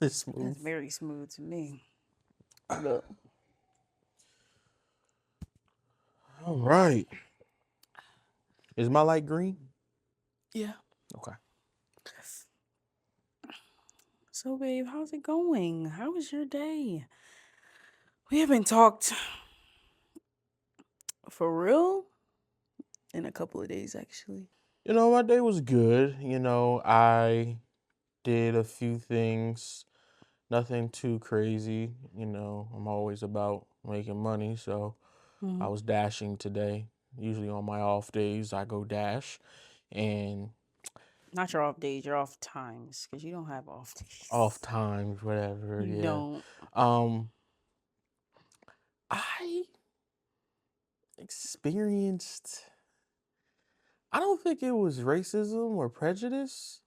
It's smooth. That's very smooth to me. Look. All right. Is my light green? Yeah. Okay. So, babe, how's it going? How was your day? We haven't talked for real in a couple of days, actually. My day was good. I did a few things, nothing too crazy. I'm always about making money, so I was dashing today. Usually on my off days, I go dash, and Not your off days, your off times, because you don't have off days. off times, whatever. You Yeah. don't. Um, I experienced. I don't think it was racism or prejudice.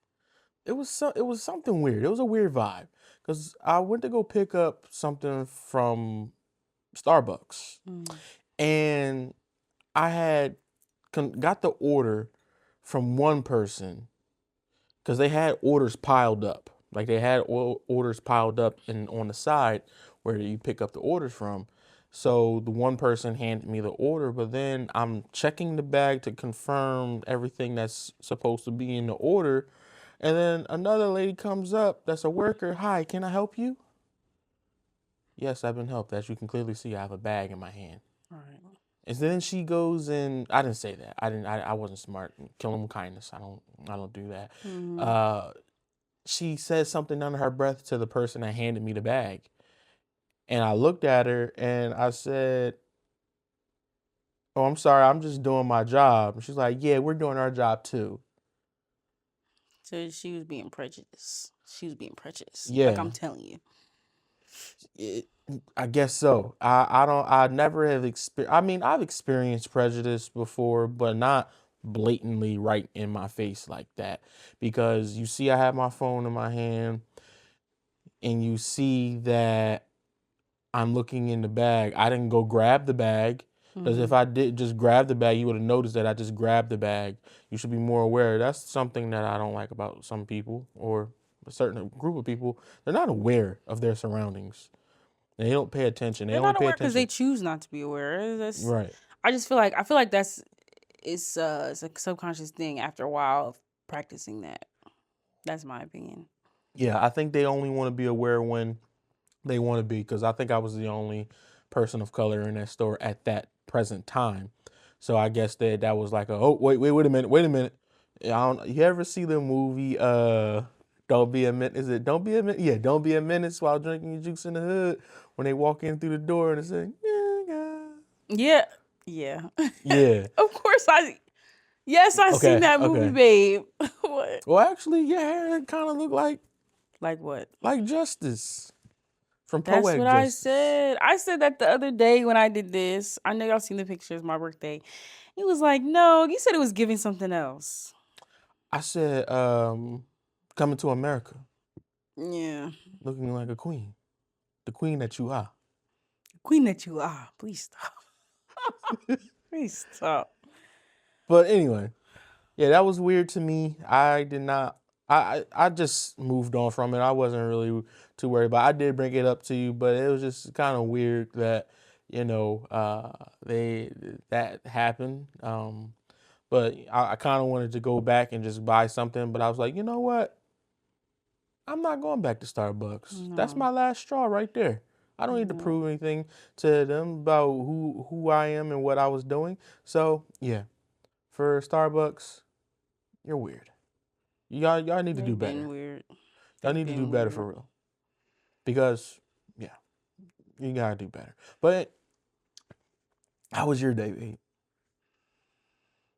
It was something weird. It was a weird vibe because I went to go pick up something from Starbucks, and I had got the order from one person because they had orders piled up. Like they had orders piled up and on the side where you pick up the orders from. So the one person handed me the order, but then I'm checking the bag to confirm everything that's supposed to be in the order. And then another lady comes up that's a worker. Hi, can I help you? Yes, I've been helped. As you can clearly see, I have a bag in my hand. All right. And then she goes and I didn't say that. I wasn't smart. Kill them with kindness. I don't do that. She says something under her breath to the person that handed me the bag. And I looked at her and I said, "Oh, I'm sorry, I'm just doing my job." And she's like, "Yeah, we're doing our job too." So she was being prejudiced. She was being prejudiced. Like I'm Yeah, telling you. I guess so. I never have experienced, I mean, I've experienced prejudice before, but not blatantly right in my face like that. Because you see, I have my phone in my hand and you see that I'm looking in the bag. I didn't go grab the bag. Because if I did just grab the bag, you would have noticed that I just grabbed the bag. You should be more aware. That's something that I don't like about some people or a certain group of people. They're not aware of their surroundings. They don't pay attention. They They're only not pay aware because they attention. choose not to be aware. Right. I feel like that's it's a subconscious thing after a while of practicing that. That's my opinion. Yeah, I think they only want to be aware when they want to be, because I think I was the only person of color in that store at that present time. So I guess that was like oh wait a minute. You ever see the movie Don't Be a Minute? Is it Don't Be a Minute? Yeah, Don't Be a Minute while drinking your juice in the hood when they walk in through the door and they say, Yeah. Yeah. yeah. Of course yes, I seen Okay, that movie, okay. babe. What? Well, actually, your hair kind of look Like what? like Justice from That's Poetic what I Justice. said. I said that the other day when I did this. I know y'all seen the pictures, my birthday. He was like, no, you said it was giving something else. I said, coming to America, Yeah. looking like a queen, the queen that you are. Queen that you are. Please stop. Please stop. But anyway, yeah, that was weird to me. I did not. I just moved on from it. I wasn't really too worried about it. I did bring it up to you, but it was just kind of weird that they that happened. But I kind of wanted to go back and just buy something, but I was like, you know what? I'm not going back to Starbucks. That's No. my last straw right there. I don't need to No. prove anything to them about who I am and what I was doing. So yeah, for Starbucks, you're weird. Y'all need to do They've better. been weird. Y'all They've need to do been better weird. for real. Because yeah, you gotta do better. But how was your day, babe?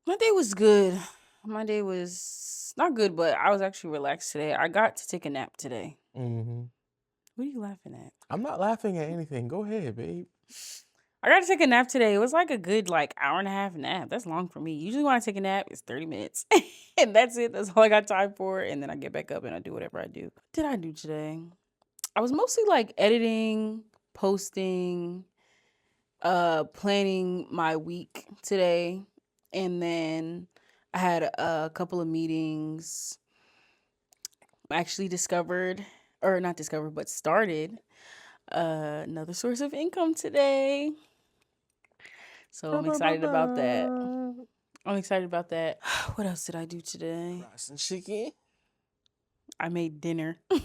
My day was good. My day was not good, but I was actually relaxed today. I got to take a nap today. Mm-hmm. What are you laughing at? I'm not laughing at anything. Go ahead, babe. I got to take a nap today. It was like a good hour and a half nap. That's long for me. Usually when I take a nap, it's 30 minutes. And that's it. That's all I got time for. And then I get back up and I do whatever I do. What did I do today? I was mostly editing, posting, planning my week today. And then I had a couple of meetings. I actually discovered or not discovered, but started another source of income today. So I'm excited about that. What else did I do today? Rice and chicken. I made dinner. Wait,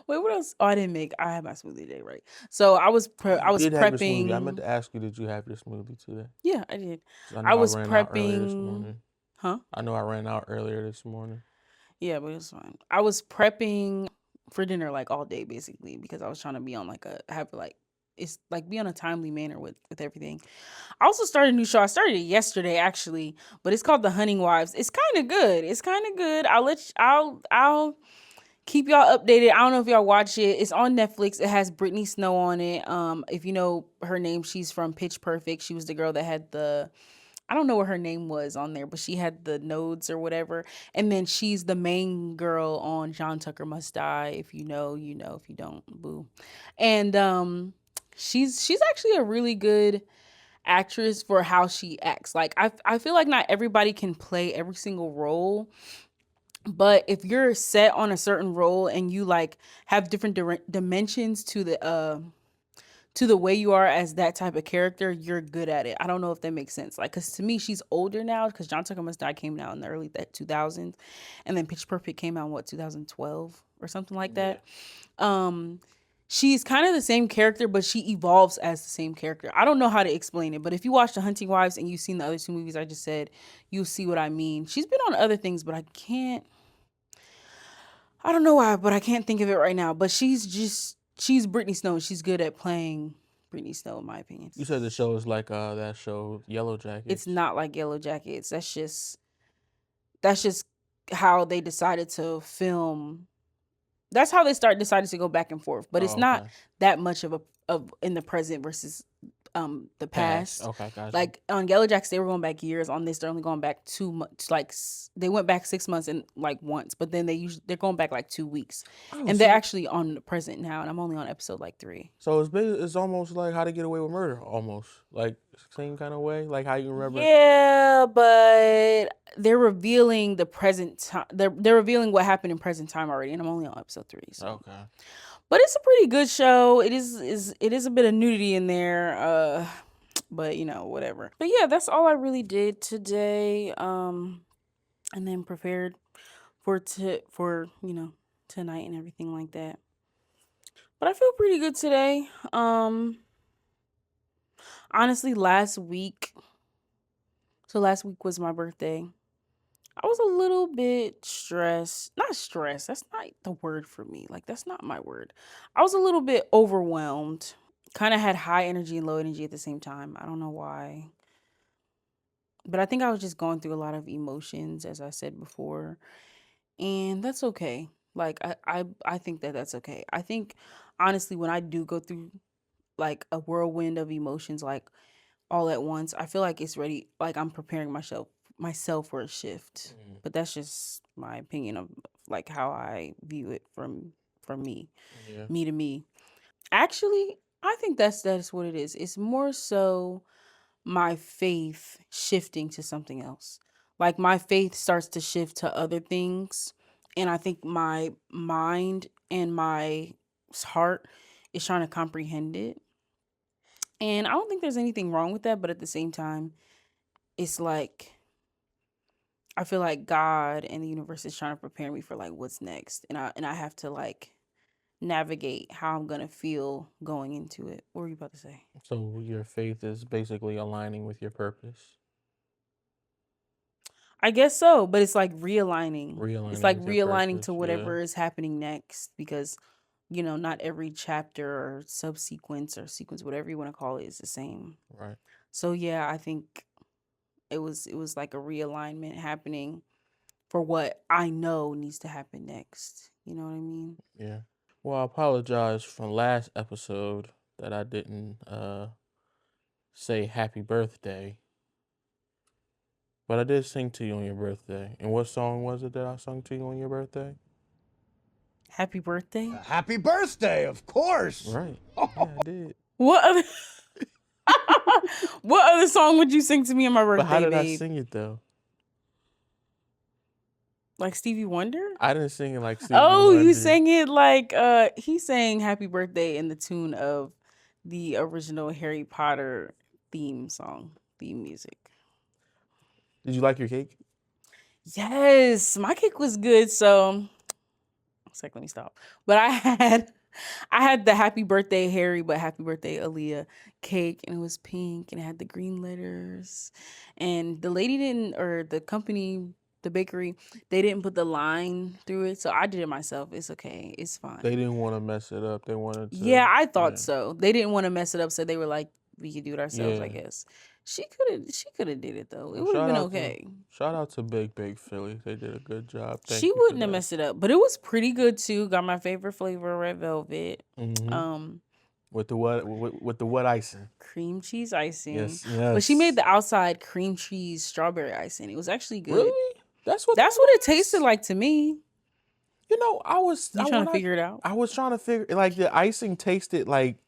what else? Oh, I didn't make. I had my smoothie today, right? So I was You did have your smoothie. I meant prepping. to ask you, did you have your smoothie today? Yeah, I did. 'Cause I I know I was ran out earlier this prepping. morning. Huh? I know I ran out earlier this morning. Yeah, but it's fine. I was prepping for dinner like all day basically because I was trying to be on like it's like be on a timely manner with everything. I also started a new show. I started it yesterday actually, but it's called The Hunting Wives. It's kind of good. I'll keep y'all updated. I don't know if y'all watch it. It's on Netflix. It has Brittany Snow on it. If you know her name, she's from Pitch Perfect. She was the girl that had I don't know what her name was on there, but she had the nodes or whatever. And then she's the main girl on John Tucker Must Die. If you know, you know. If you don't, boo. And she's actually a really good actress for how she acts. Like I feel like not everybody can play every single role, but if you're set on a certain role and you like have different dimensions to the way you are as that type of character, you're good at it. I don't know if that makes sense. Like, cause to me, she's older now. Cause John Tucker Must Die came out in the early 2000s, and then Pitch Perfect came out in what 2012 or something like that. She's kind of the same character, but she evolves as the same character. I don't know how to explain it, but if you watch The Hunting Wives and you've seen the other two movies I just said, you'll see what I mean. She's been on other things, but I don't know why, but I can't think of it right now. But she's Brittany Snow. She's good at playing Brittany Snow, in my opinion. You said the show is like that show Yellow Jackets. It's not like Yellow Jackets. That's just how they decided to film. That's how they decided to go back and forth. But it's not that much of in the present versus the past. Okay, gotcha. Like on Yellow Jackets, they were going back years. On this, they're only going back 2 months. Like they went back 6 months and like once, but then they're going back like 2 weeks, and they're actually on the present now. And I'm only on episode like 3. So it's almost like How to Get Away with Murder, almost like same kind of way, like how you remember. Yeah, but they're revealing the present time. They're revealing what happened in present time already, and I'm only on episode 3. So. Okay. But it's a pretty good show. It is a bit of nudity in there. But you know, whatever. But yeah, that's all I really did today. And then prepared for you know, tonight and everything like that. But I feel pretty good today. Honestly, last week was my birthday. I was a little bit stressed. Not stressed. That's not the word for me. Like, that's not my word. I was a little bit overwhelmed. Kind of had high energy and low energy at the same time. I don't know why. But I think I was just going through a lot of emotions, as I said before. And that's okay. Like, I think that's okay. I think, honestly, when I do go through, like, a whirlwind of emotions, like, all at once, I feel like it's ready. Like, I'm preparing myself for a shift. But that's just my opinion of like how I view it from me. Yeah. Me to me. Actually, I think that's what it is. It's more so my faith shifting to something else. Like my faith starts to shift to other things, and I think my mind and my heart is trying to comprehend it. And I don't think there's anything wrong with that, but at the same time, it's like I feel like God and the universe is trying to prepare me for like what's next, and I have to like navigate how I'm gonna feel going into it. What were you about to say? So your faith is basically aligning with your purpose. I guess so, but it's like realigning. It's like with your realigning purpose, to whatever is happening next because you know not every chapter or subsequence or sequence, whatever you want to call it, is the same. Right. So yeah, I think it was like a realignment happening for what I know needs to happen next. You know what I mean? Yeah. Well, I apologize from last episode that I didn't say happy birthday. But I did sing to you on your birthday. And what song was it that I sung to you on your birthday? Happy birthday. Happy birthday, of course. Right. Yeah, I did. What other what other song would you sing to me on my birthday, But how did babe? I sing it though? Like Stevie Wonder? I didn't sing it like Stevie Oh, Wonder. you sang it like he sang Happy Birthday in the tune of the original Harry Potter theme music. Did you like your cake? Yes, my cake was good. So, it's like, let me stop. But I had the Happy Birthday Harry, but Happy Birthday Aaliyah cake, and it was pink, and it had the green letters. And the lady didn't, or the company, the bakery, they didn't put the line through it, so I did it myself. It's okay. It's fine. They didn't want to mess it up. They wanted to. Yeah, I thought so. They didn't want to mess it up, so they were like, we could do it ourselves, I Yeah. guess. She could have did it though. It Well, would have shout been out okay. Shout out to Big Philly. They did a good job. Thank She you for wouldn't have that. messed it up, but it was pretty good too. Got my favorite flavor, red velvet. Mhm. With the what icing? Cream cheese icing. Yes. But she made the outside cream cheese strawberry icing. It was actually good. Really? That's what it tasted like to me. You know, I was trying to figure it out. I was trying to figure like the icing tasted like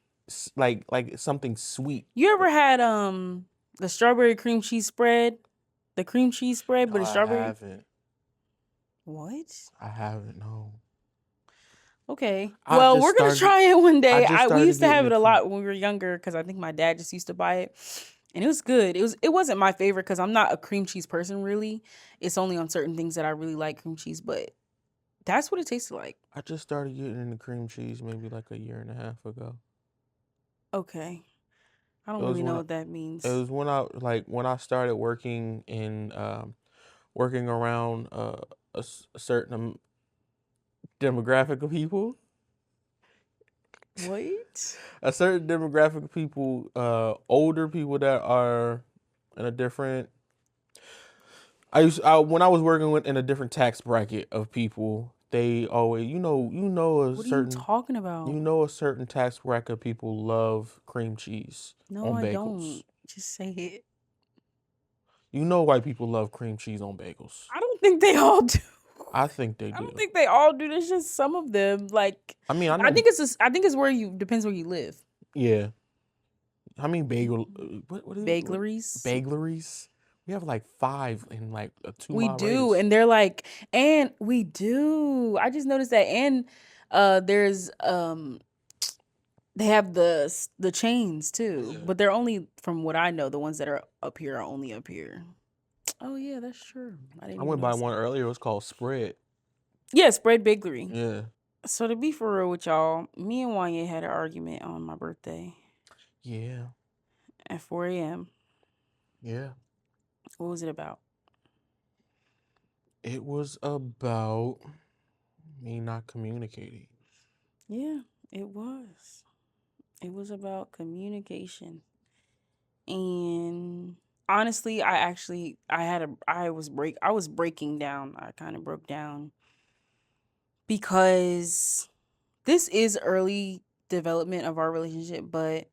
something sweet. You ever had the strawberry cream cheese spread? The cream cheese spread, but No, the strawberry. I haven't. What? I haven't. No. Okay. Well, we're gonna try it one day. We used to have it a lot when we were younger because I think my dad just used to buy it, and it was good. It wasn't my favorite because I'm not a cream cheese person really. It's only on certain things that I really like cream cheese, but that's what it tasted like. I just started getting into cream cheese maybe like a year and a half ago. Okay. I don't really know what that means. It was when I started working working around a certain demographic of people. What? A certain demographic of people, older people that are in a different. When I was working in a different tax bracket of people, they always What are you talking about? You know a certain tax bracket of people love cream cheese No, on I bagels. don't. Just say it. You know why people love cream cheese on bagels. I don't think they all do. I think they do. I don't think they all do. There's just some of them. Like, I mean, I think it's where depends where you live. Yeah. How many what is Bagleries? Bagleries? We have like 5 in like a 2 mile We do, radius. and they're like, and we do. I just noticed that, and there's they have the chains too, Yeah. but they're only, from what I know, the ones that are up here are only up here. Oh yeah, that's true. I went by one earlier. It was called Spread. Yeah, Spread Bakery. Yeah. So to be for real with y'all, me and Wanye had an argument on my birthday. Yeah. At 4 a.m. Yeah. What was it about? It was about me not communicating. Yeah, it was. It was about communication. And honestly, I was breaking down. I kind of broke down because this is early development of our relationship, but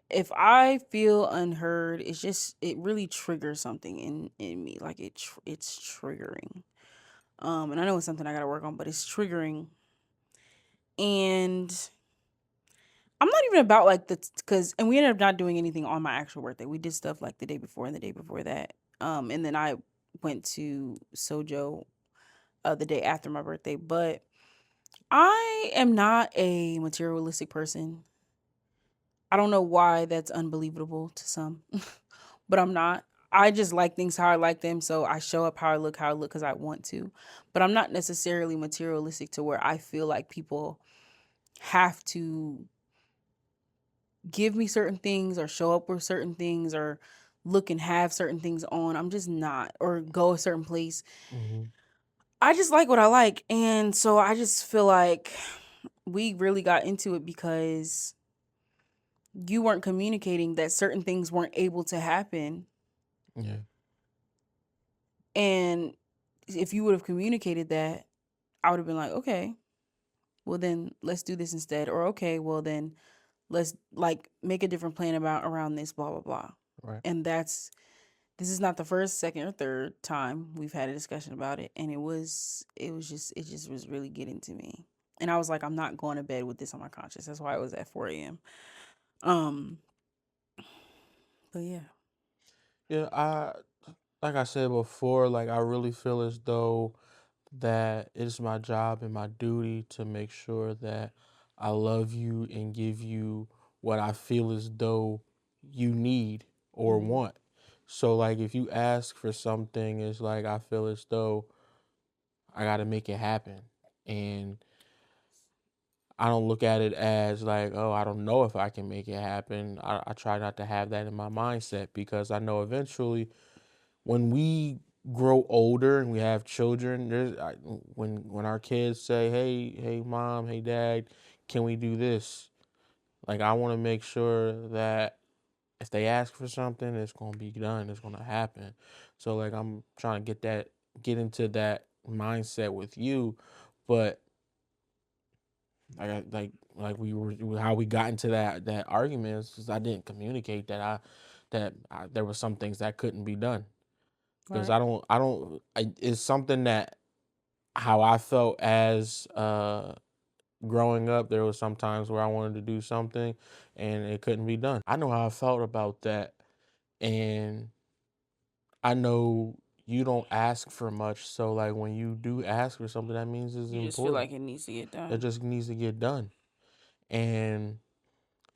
if I feel unheard, it really triggers something in me. Like it's triggering. And I know it's something I gotta work on, but it's triggering. And I'm not even about like and we ended up not doing anything on my actual birthday. We did stuff like the day before and the day before that. And then I went to Sojo the day after my birthday. But I am not a materialistic person. I don't know why that's unbelievable to some, but I'm not. I just like things how I like them, so I show up how I look because I want to. But I'm not necessarily materialistic to where I feel like people have to give me certain things or show up with certain things or look and have certain things on. I'm just not, or go a certain place. Mm-hmm. I just like what I like. And so I just feel like we really got into it because you weren't communicating that certain things weren't able to happen. Yeah. And if you would have communicated that, I would have been like, okay, well then let's do this instead. Or okay, well then let's like make a different plan around this, blah, blah, blah. Right. And this is not the first, second, or third time we've had a discussion about it. And it just was really getting to me. And I was like, I'm not going to bed with this on my conscience. That's why it was at 4 a.m. But yeah. Yeah, like I said before, like I really feel as though that it's my job and my duty to make sure that I love you and give you what I feel as though you need or Mm-hmm. want. So like if you ask for something, it's like I feel as though I got to make it happen. And I don't look at it as like, oh, I don't know if I can make it happen. I try not to have that in my mindset because I know eventually when we grow older and we have children, when our kids say, hey, mom, hey, dad, can we do this? Like, I want to make sure that if they ask for something, it's gonna be done. It's gonna happen. So, like, I'm trying to get into that mindset with you, but like we were how we got into that argument is 'cause I didn't communicate there were some things that couldn't be done because Right. it's something that how I felt as growing up. There was some times where I wanted to do something and it couldn't be done. I know how I felt about that, and I know you don't ask for much. So like when you do ask for something, that means it's You just feel important. like it needs to get It done. just needs to get done, and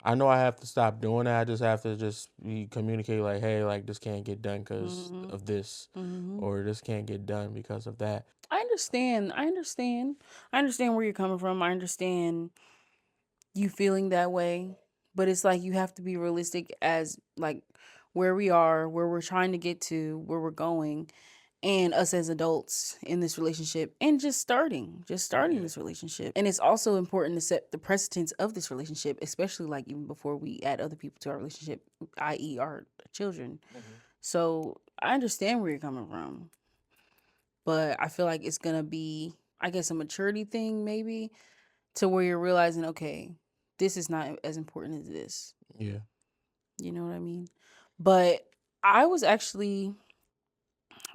I know I have to stop doing that. I just have to just communicate like, hey, like this can't get done because Mm-hmm. of this, Mm-hmm. or this can't get done because of that. I understand. I understand. I understand where you're coming from. I understand you feeling that way, but it's like you have to be realistic as like where we are, where we're trying to get to, where we're going, and us as adults in this relationship and just starting Yeah. this relationship. And it's also important to set the precedence of this relationship, especially like even before we add other people to our relationship, i.e. our children. So I understand where you're coming from, but I feel like it's gonna be, I guess, a maturity thing maybe, to where you're realizing, okay, this is not as important as this. Yeah. You know what I mean? But I was actually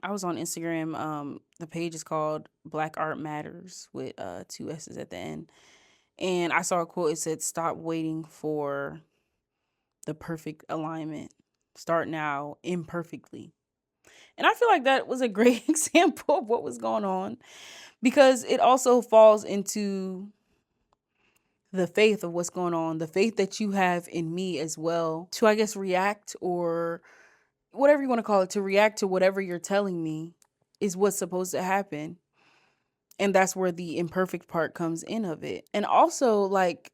I was on Instagram. The page is called Black Art Matters with two S's at the end. And I saw a quote. It said, "Stop waiting for the perfect alignment. Start now imperfectly." And I feel like that was a great example of what was going on, because it also falls into the faith of what's going on, the faith that you have in me as well, to, I guess, react, or whatever you want to call it, to react to whatever you're telling me is what's supposed to happen. And that's where the imperfect part comes in of it. And also, like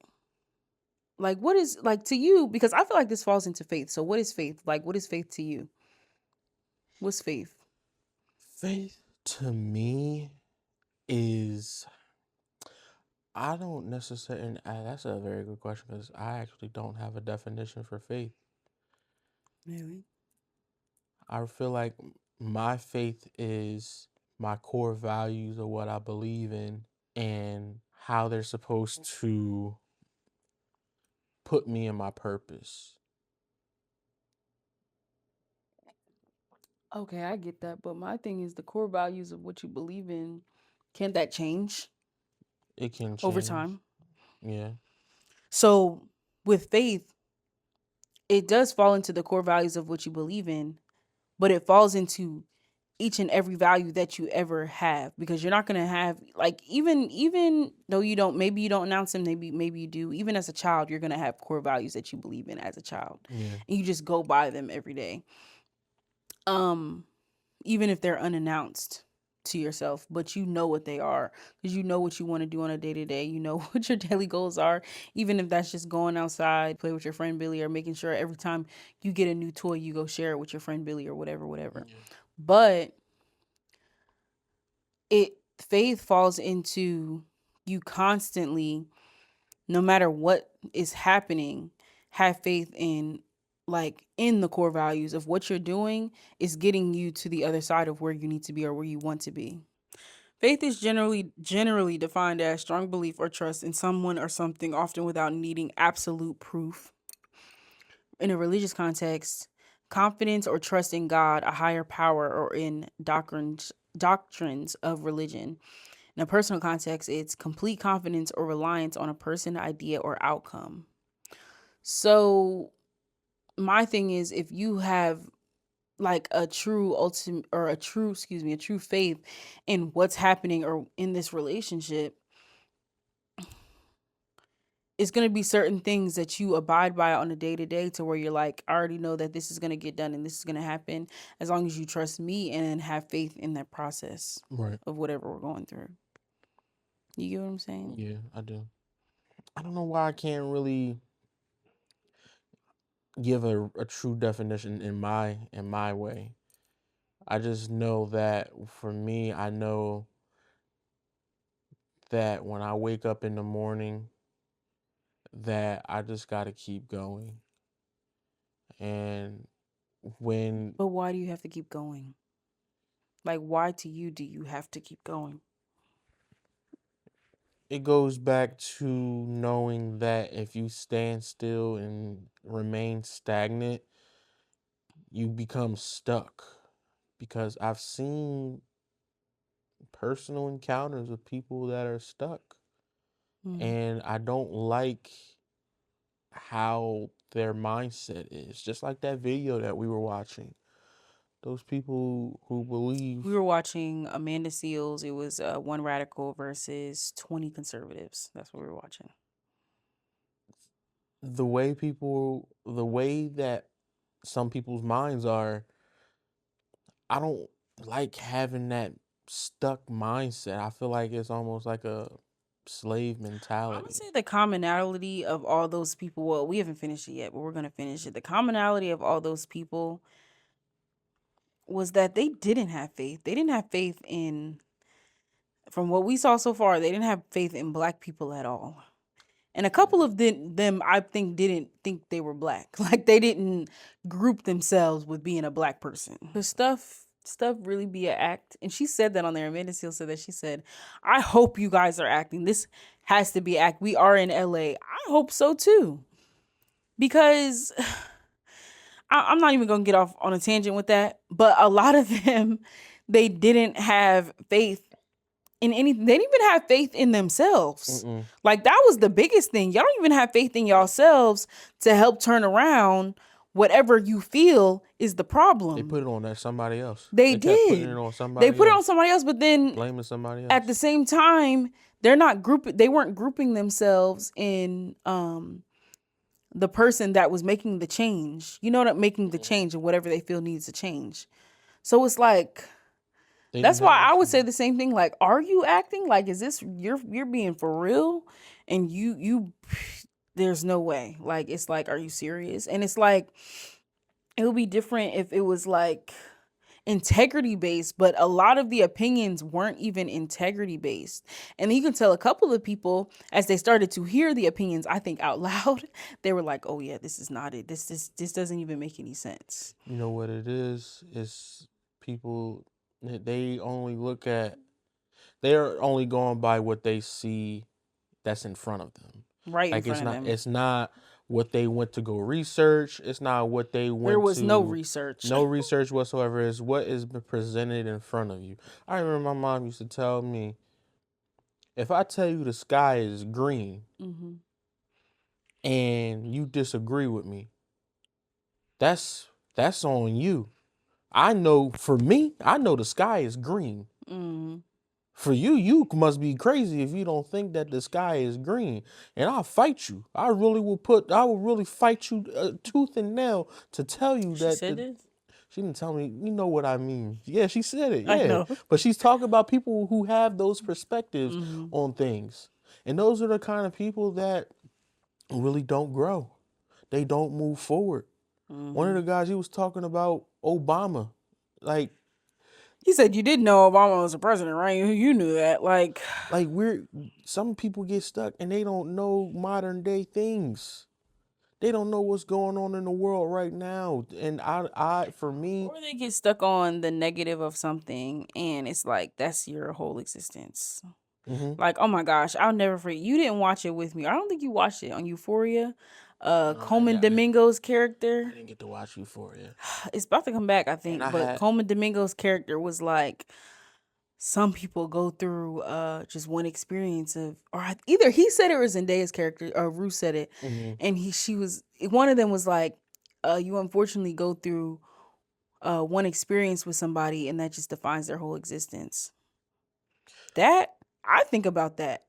what is, like, to you, because I feel like this falls into faith. So what is faith? Like, what is faith to you? What's faith? Faith to me is I don't necessarily. And that's a very good question because I actually don't have a definition for faith. Really? I feel like my faith is my core values of what I believe in and how they're supposed to put me in my purpose. Okay, I get that. But my thing is, the core values of what you believe in, can't that change It can over change. time? Yeah. So with faith, it does fall into the core values of what you believe in, but it falls into each and every value that you ever have, because you're not going to have, like, even though you don't, maybe you don't announce them, maybe you do, even as a child you're going to have core values that you believe in as a child, Yeah. and you just go by them every day, um even if they're unannounced to yourself, but you know what they are, because you know what you want to do on a day to day. You know what your daily goals are, even if that's just going outside, play with your friend Billy, or making sure every time you get a new toy, you go share it with your friend Billy, or whatever, whatever. Yeah. But it faith falls into you constantly, no matter what is happening, have faith in, like, in the core values of what you're doing is getting you to the other side of where you need to be or where you want to be. Faith is generally defined as strong belief or trust in someone or something, often without needing absolute proof. In a religious context, confidence or trust in God, a higher power, or in doctrines of religion. In a personal context, it's complete confidence or reliance on a person, idea, or outcome. So my thing is, if you have like a true ultimate or a true faith in what's happening or in this relationship, it's going to be certain things that you abide by on a day to day to where you're like, I already know that this is going to get done and this is going to happen as long as you trust me and have faith in that process Right. of whatever we're going through. You get what I'm saying? Yeah, I do. I don't know why I can't really give a true definition in my way. I just know that for me, I know that when I wake up in the morning, that I just got to keep going. And when But why do you have to keep going? Like, why to you do you have to keep going? it goes back to knowing that if you stand still and remain stagnant, you become stuck. Because I've seen personal encounters with people that are stuck. And I don't like how their mindset is. Just like that video that we were watching. Those people who believe. We were watching Amanda Seals. It was one radical versus 20 conservatives. That's what we were watching. The way that some people's minds are, I don't like having that stuck mindset. I feel like it's almost like a slave mentality. I would say the commonality of all those people, well, we haven't finished it yet, but we're going to finish it. The commonality of all those people was that they didn't have faith. They didn't have faith in, from what we saw so far, they didn't have faith in Black people at all. And a couple of them, I think, didn't think they were Black. Like, they didn't group themselves with being a Black person. The stuff really be an act. And she said that on there. Amanda Seals said that. She said, I hope you guys are acting. This has to be act. We are in LA. I hope so too. Because I'm not even going to get off on a tangent with that. But a lot of them, they didn't have faith in anything. They didn't even have faith in themselves. Like, that was the biggest thing. Y'all don't even have faith in yourselves to help turn around whatever you feel is the problem. They put it on somebody else. They kept did. Putting it on somebody They put it else. on somebody else, but then Blaming somebody else. at the same time, they weren't grouping themselves in the person that was making the change. You know, that making the change of whatever they feel needs to change. So it's like, that's why I would say the same thing. Like, are you acting? Like, is this you're being for real? And you there's no way. Like, it's like, are you serious? And it's like, it would be different if it was like integrity based, but a lot of the opinions weren't even integrity based. And you can tell a couple of people, as they started to hear the opinions, I think out loud, they were like, oh yeah, this is not it. This doesn't even make any sense. You know what it is? It's people, they're only going by what they see that's in front of them. Right, like in front of them. It's not what they went to go research. It's not what they went to. There was no research. No research whatsoever. It's what is presented in front of you. I remember my mom used to tell me, if I tell you the sky is green and you disagree with me, that's on you. I know, for me, I know the sky is green. For you must be crazy if you don't think that the sky is green. And I'll fight you. I will really fight you tooth and nail to tell you that. She said this? She didn't tell me, you know what I mean. Yeah, she said it. Yeah. I know. But she's talking about people who have those perspectives on things. And those are the kind of people that really don't grow. They don't move forward. One of the guys, he was talking about Obama. Like, he said, you did know Obama was a president, right? You knew that. Like some people get stuck and they don't know modern day things. They don't know what's going on in the world right now. And for me, or they get stuck on the negative of something and it's like, that's your whole existence. Like, oh my gosh, I'll never forget. You didn't watch it with me. I don't think you watched it on Euphoria. Coleman Domingo's character. I didn't get to watch Euphoria. It's about to come back, I think. But Coleman Domingo's character was like, some people go through just one experience of, or either he said it or Zendaya's character, or Rue said it, and one of them was like, you unfortunately go through one experience with somebody and that just defines their whole existence. That, I think about that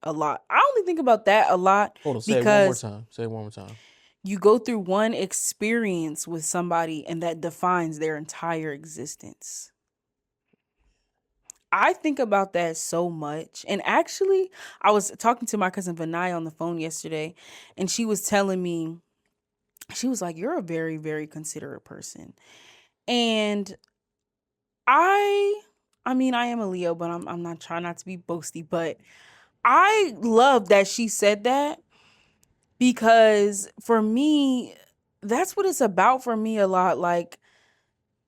a lot. I only think about that a lot Hold on, say it one more because time. Say it one more time. you go through one experience with somebody and that defines their entire existence. I think about that so much. And actually, I was talking to my cousin Vinay on the phone yesterday, and she was telling me, she was like, "You're a very, very considerate person." And I mean, I am a Leo, but I'm not trying not to be boasty, but I love that she said that, because for me, that's what it's about for me a lot. Like,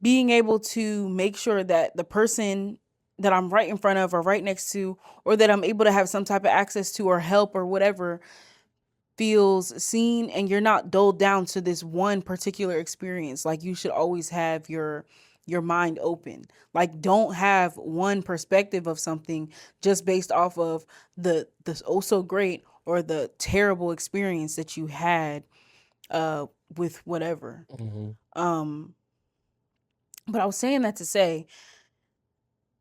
being able to make sure that the person that I'm right in front of or right next to, or that I'm able to have some type of access to or help or whatever, feels seen, and you're not dulled down to this one particular experience. Like, you should always have your mind open. Like, don't have one perspective of something just based off of the oh so great or the terrible experience that you had with whatever. Um but I was saying that to say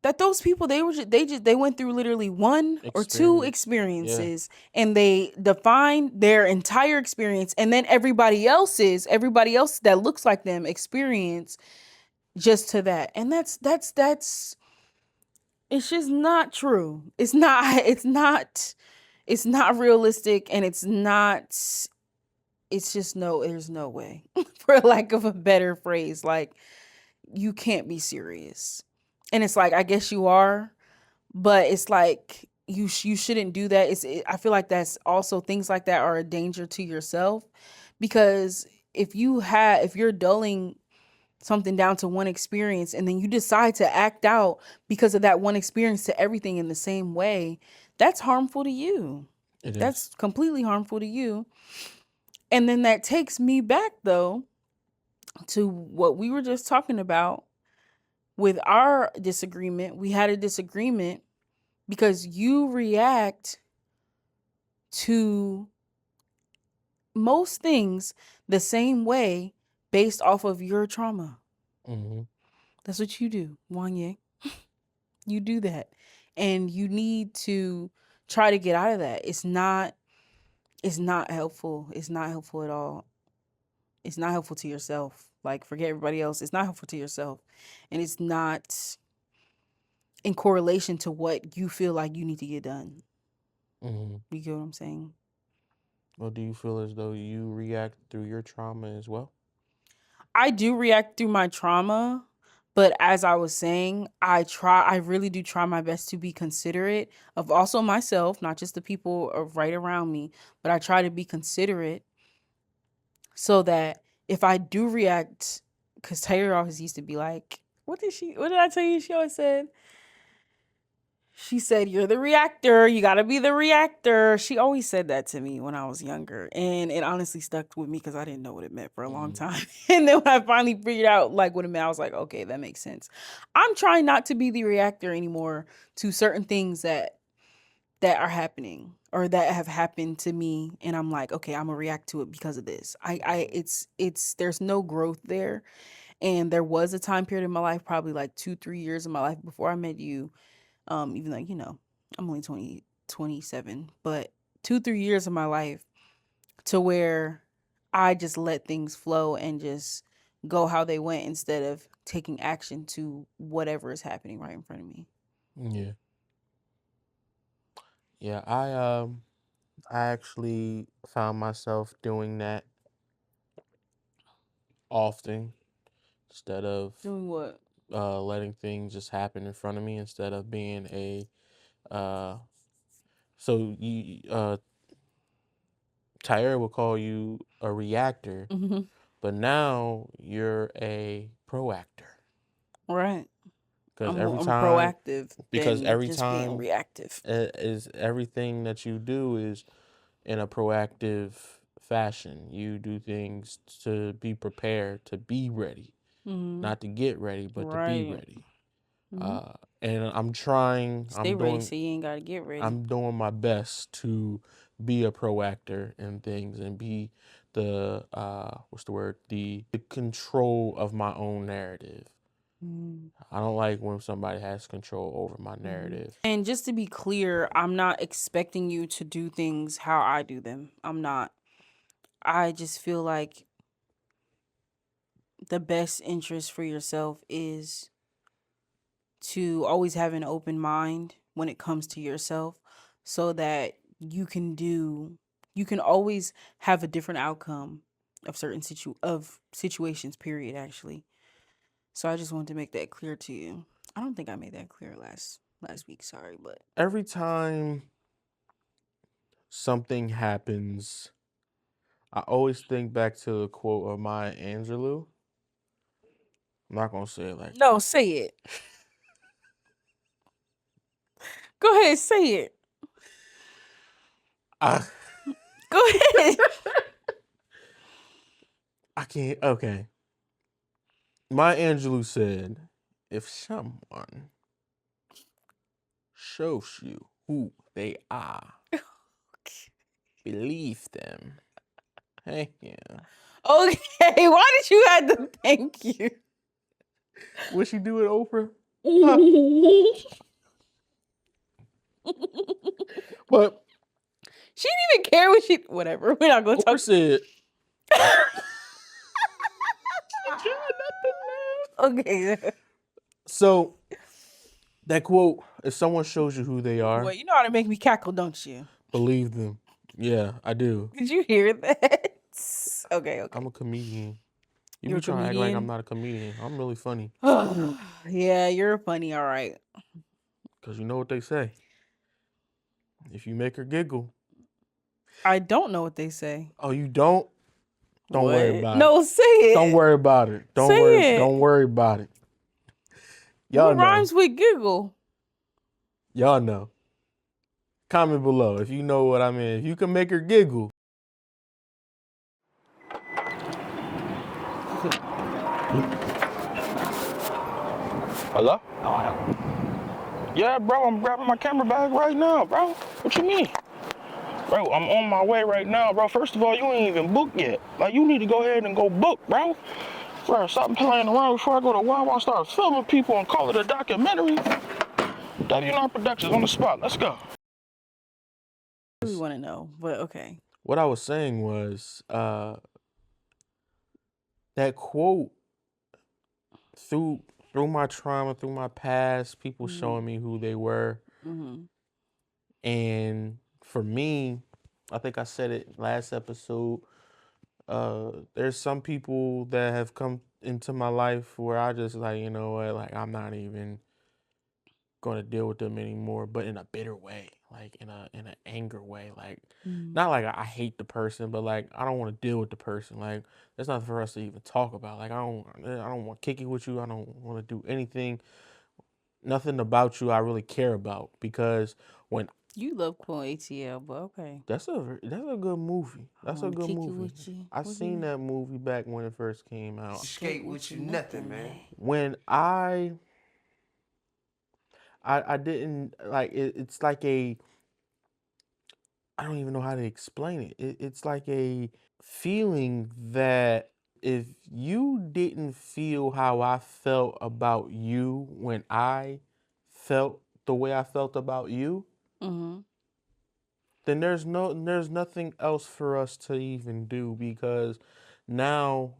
that those people, they went through literally one or two experiences, and they defined their entire experience, and then everybody else that looks like them experience just to that. And that's it's just not true. It's not realistic, and it's just there's no way for lack of a better phrase. Like, you can't be serious. And it's like, I guess you are, but it's like you shouldn't do that. I feel like that's also, things like that are a danger to yourself, because if you're dulling something down to one experience, and then you decide to act out because of that one experience to everything in the same way, that's harmful to you. That's completely harmful to you. And then that takes me back, though, to what we were just talking about with our disagreement. We had a disagreement because you react to most things the same way based off of your trauma. That's what you do, Wanye. You do that. And you need to try to get out of that. It's not helpful. It's not helpful at all. It's not helpful to yourself. Like, forget everybody else. It's not helpful to yourself. And it's not in correlation to what you feel like you need to get done. You get what I'm saying? Well, do you feel as though you react through your trauma as well? I do react through my trauma, but as I was saying, I really do try my best to be considerate of also myself, not just the people right around me, but I try to be considerate so that if I do react, because Taylor always used to be like, what did I tell you? She always said, "You're the reactor. You got to be the reactor." She always said that to me when I was younger. And it honestly stuck with me because I didn't know what it meant for a long time. And then when I finally figured out like what it meant, I was like, okay, that makes sense. I'm trying not to be the reactor anymore to certain things that are happening or that have happened to me. And I'm like, okay, I'm gonna react to it because of this. There's no growth there. And there was a time period in my life, probably like 2-3 years of my life before I met you, even though, I'm only 27, but 2-3 years of my life to where I just let things flow and just go how they went instead of taking action to whatever is happening right in front of me. Yeah, I actually found myself doing that often, instead of Doing what? letting things just happen in front of me, instead of being a so you Tyra will call you a reactor, but now you're a proactor. Right. Because I'm proactive than every just being time reactive. is everything that you do is in a proactive fashion. You do things to be prepared, to be ready, not to get ready, but to be ready. And Stay ready so you ain't gotta get ready. I'm doing my best to be a proactor in things and be the what's the word? The control of my own narrative. I don't like when somebody has control over my narrative. And just to be clear, I'm not expecting you to do things how I do them. I'm not. I just feel like the best interest for yourself is to always have an open mind when it comes to yourself, so that you can always have a different outcome of certain situations, period, actually. So I just wanted to make that clear to you. I don't think I made that clear last week, sorry, but Every time something happens, I always think back to the quote of Maya Angelou. I'm not gonna say it like no, say it. Go ahead, say it. I Go ahead. I can't. Okay. Maya Angelou said, "If someone shows you who they are, believe them." Thank you. Okay, why did you have to thank you? What she do with Oprah? But She didn't even care what she. Whatever. We're not gonna Oprah talk. said, Okay. so that quote, if someone shows you who they are, Well, you know how to make me cackle, don't you? believe them. Yeah, I do. Did you hear that? Okay. I'm a comedian. You You're be a trying to act like I'm comedian? not a comedian. I'm really funny. Yeah, you're funny. All right. Because you know what they say. If you make her giggle. I don't know what they say. Oh, you don't? Don't worry What? about it. No, say it. Don't worry about it. Don't Say worry. it. Don't worry about it. Y'all What know. rhymes with giggle? Y'all know. Comment below if you know what I mean. If you can make her giggle. Hello? Yeah, bro, I'm grabbing my camera bag right now, bro. What you mean? Bro, I'm on my way right now, bro. First of all, you ain't even booked yet. Like, you need to go ahead and go book, bro. Bro, stop playing around before I go to Wawa and start filming people and call it a documentary. W9 Productions on the spot. Let's go. I really want to know, but okay. What I was saying was that quote through my trauma, through my past, people showing me who they were. And for me, I think I said it last episode. There's some people that have come into my life where I just like, you know what, like I'm not even gonna deal with them anymore, but in a bitter way, like in an anger way, like not like I hate the person, but like I don't want to deal with the person. Like that's not for us to even talk about. Like I don't want to kick it with you. I don't want to do anything, nothing about you I really care about, because when You love quoting ATL, but okay. that's a good movie. That's a good kick it movie. with you. I seen that movie back when it first came out. Skate with you nothing, man. When I didn't like it, it's like a, I don't even know how to explain it. It's like a feeling that if you didn't feel how I felt about you when I felt the way I felt about you, then there's nothing else for us to even do, because now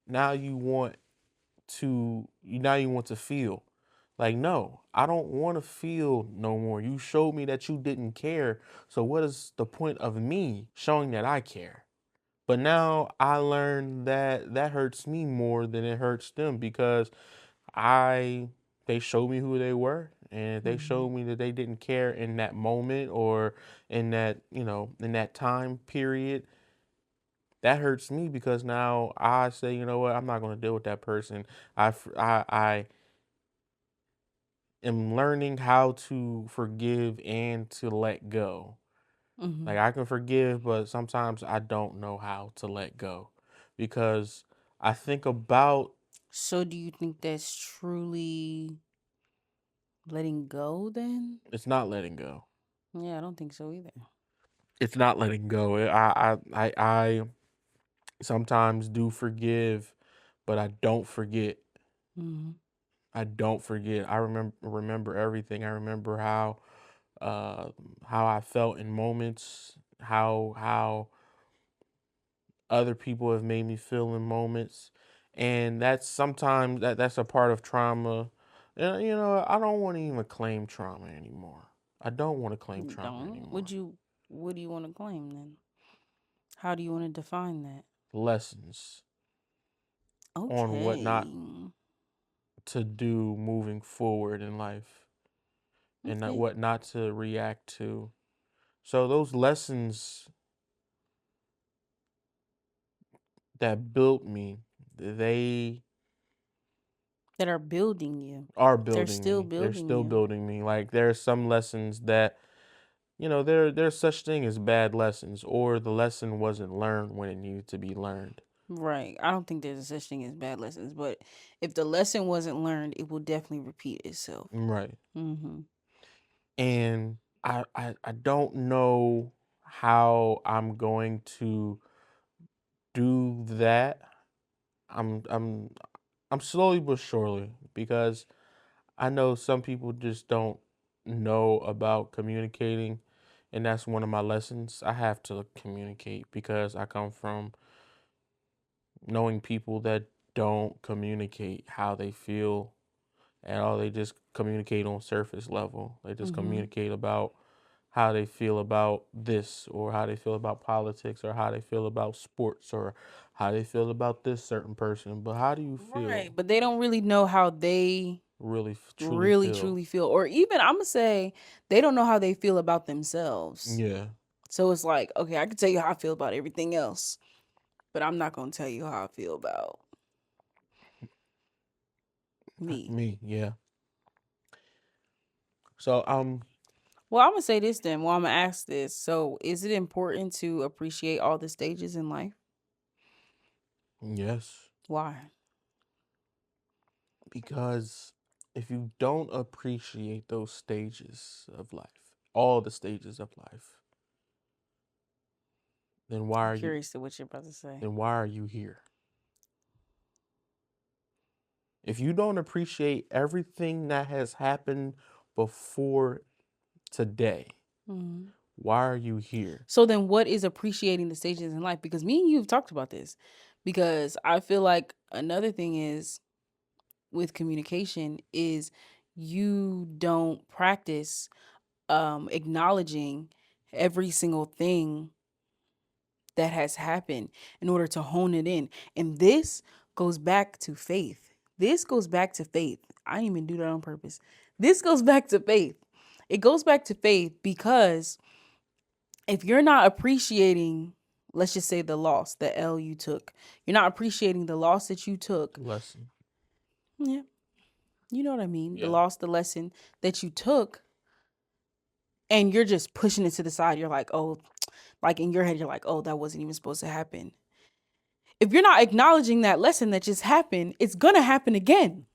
you want to feel. Like, no, I don't want to feel no more. You showed me that you didn't care. So what is the point of me showing that I care? But now I learned that that hurts me more than it hurts them, because they showed me who they were, and if they showed me that they didn't care in that moment or in that, in that time period, that hurts me, because now I say, you know what, I'm not going to deal with that person. I am learning how to forgive and to let go. Like I can forgive, but sometimes I don't know how to let go, because I think about. So do you think that's truly letting go then? It's not letting go. Yeah, I don't think so either. It's not letting go. I sometimes do forgive, but I don't forget. Mm-hmm. I don't forget. I remember everything. I remember uh how I felt in moments, how other people have made me feel in moments. And that's sometimes that's a part of trauma. And I don't want to even claim trauma anymore. I don't want to claim You trauma don't? anymore. What do you want to claim then? How do you want to define that? Lessons on what Okay. not to do moving forward in life, and not Okay. what not to react to. So those lessons that built me, they That are building you. are They're building still me. They're building still you. building me. Like there are some lessons that, there's such thing as bad lessons, or the lesson wasn't learned when it needed to be learned. Right. I don't think there's a such thing as bad lessons, but if the lesson wasn't learned, it will definitely repeat itself. Right. Mm-hmm. And I don't know how I'm going to do that. I'm I'm I'm slowly but surely, because I know some people just don't know about communicating, and that's one of my lessons. I have to communicate because I come from knowing people that don't communicate how they feel at all. They just communicate on surface level. They just Mm-hmm. communicate about how they feel about this, or how they feel about politics, or how they feel about sports, or how they feel about this certain person. But how do you Right. feel? But they don't really know how they Really, truly really feel? truly feel. Or even I'm gonna say they don't know how they feel about themselves. Yeah. So it's like, okay, I can tell you how I feel about everything else, but I'm not gonna tell you how I feel about me. Me, yeah. So Well, I'm gonna say this then. Well, I'm gonna ask this. So, is it important to appreciate all the stages in life? yes, Why? because if you don't appreciate those stages of life, all the stages of life, then why I'm are you curious to what you're about to say. then why are you here? If you don't appreciate everything that has happened before today, Hmm. why are you here? So then, what is appreciating the stages in life? Because me and you have talked about this. Because I feel like another thing is with communication is you don't practice acknowledging every single thing that has happened in order to hone it in. And this goes back to faith. This goes back to faith. I didn't even do that on purpose. This goes back to faith. It goes back to faith because if you're not appreciating, let's just say the loss, the L you took, you're not appreciating the loss that you took. Lesson. Yeah, you know what I mean? The Yeah. loss, the lesson that you took, and you're just pushing it to the side. You're like, oh, like in your head, you're like, oh, that wasn't even supposed to happen. If you're not acknowledging that lesson that just happened, it's gonna happen again.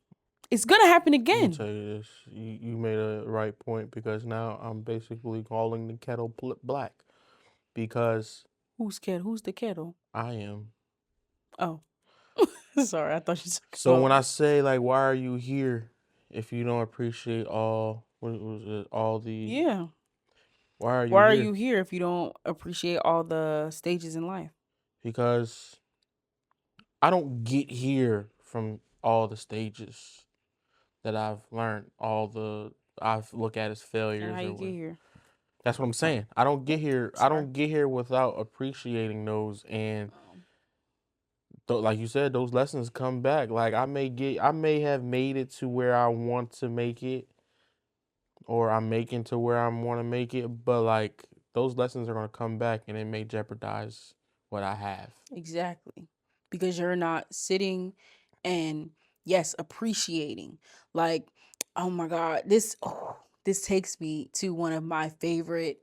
It's gonna happen Let me again. tell you this. You made a right point, because now I'm basically calling the kettle black, because Who's kettle? Who's the kettle? I am. Oh, sorry. I thought you said So when I oh. say, like, why are you here if you don't appreciate all, what was it, all the, Yeah. why are you Why are here? you here if you don't appreciate all the stages in life? Because I don't get here from all the stages that I've learned, I've looked at as And how failures, or you what. get here? That's what I'm saying. I don't get here. I Sorry. don't get here without appreciating those, and like you said, those lessons come back. Like I may have made it to where I want to make it, or I'm making to where I want to make it, but like those lessons are gonna come back, and it may jeopardize what I have. Exactly. Because you're not sitting and yes, appreciating. Like, oh my God, this takes me to one of my favorite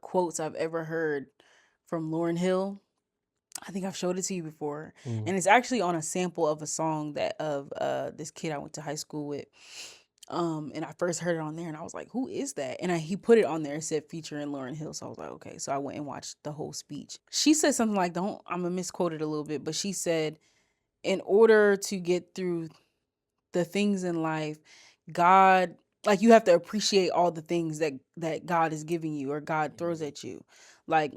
quotes I've ever heard from Lauryn Hill. I think I've showed it to you before. Mm. And it's actually on a sample of a song that of this kid I went to high school with. And I first heard it on there and I was like, who is that? And he put it on there. It said featuring Lauryn Hill. So I was like, okay. So I went and watched the whole speech. She said something like, I'm going to misquote it a little bit, but she said, in order to get through the things in life, God, like you have to appreciate all the things that God is giving you or God throws at you. Like,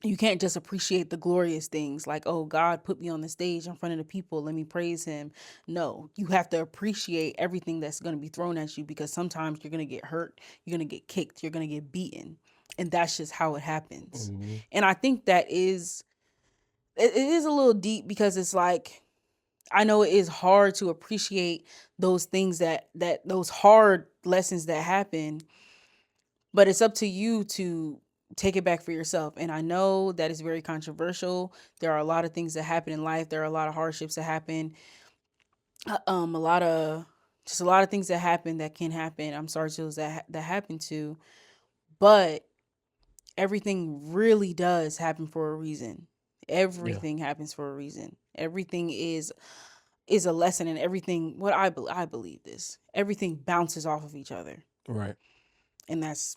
you can't just appreciate the glorious things like, oh, God put me on the stage in front of the people, let me praise him. No, you have to appreciate everything that's going to be thrown at you, because sometimes you're going to get hurt, you're going to get kicked, you're going to get beaten. And that's just how it happens. Mm-hmm. And I think it is a little deep, because it's like, I know it is hard to appreciate those things that those hard lessons that happen, but it's up to you to take it back for yourself. And I know that is very controversial. There are a lot of things that happen in life. There are a lot of hardships that happen. A lot of things that happen that can happen. I'm sorry to those that happen to, but everything really does happen for a reason. Yeah. Everything happens for a reason. Everything is a lesson, and everything. What I believe this. Everything bounces off of each other. Right. And that's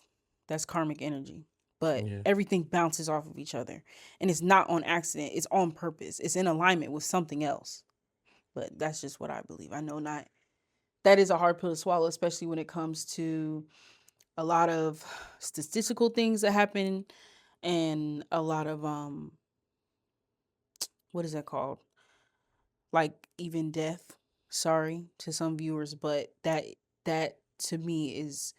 karmic energy, but Yeah. everything bounces off of each other, and it's not on accident, it's on purpose, it's in alignment with something else. But that's just what I believe. I know that is a hard pill to swallow, especially when it comes to a lot of statistical things that happen, and a lot of what is that called, like even death. Sorry to some viewers, but that to me is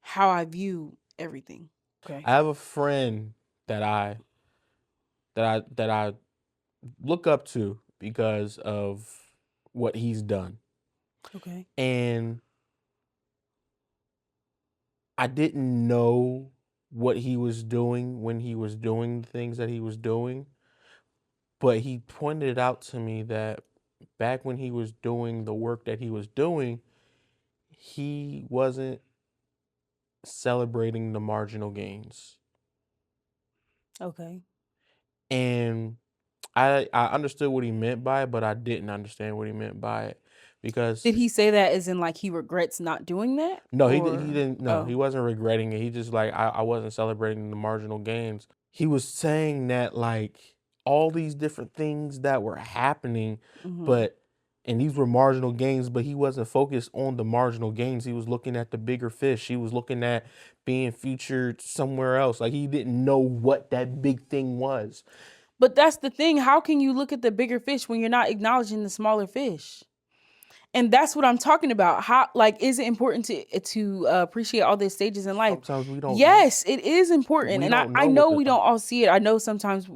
how I view everything. Okay. I have a friend that I look up to because of what he's done. Okay. And I didn't know what he was doing when he was doing the things that he was doing, but he pointed it out to me that back when he was doing the work that he was doing, he wasn't celebrating the marginal gains. Okay. And I understood what he meant by it, but I didn't understand what he meant by it, because Did he say that as in like he regrets not doing that? no, he Or didn't. No, he wasn't regretting it. He just like I wasn't celebrating the marginal gains. He was saying that like all these different things that were happening, but and these were marginal gains, but he wasn't focused on the marginal gains. He was looking at the bigger fish. He was looking at being featured somewhere else. Like he didn't know what that big thing was. But that's the thing. How can you look at the bigger fish when you're not acknowledging the smaller fish? And that's what I'm talking about. How, like, is it important to appreciate all the stages in life? Sometimes we don't. Yes, it is important. We And don't I know know what we don't all see it. I know sometimes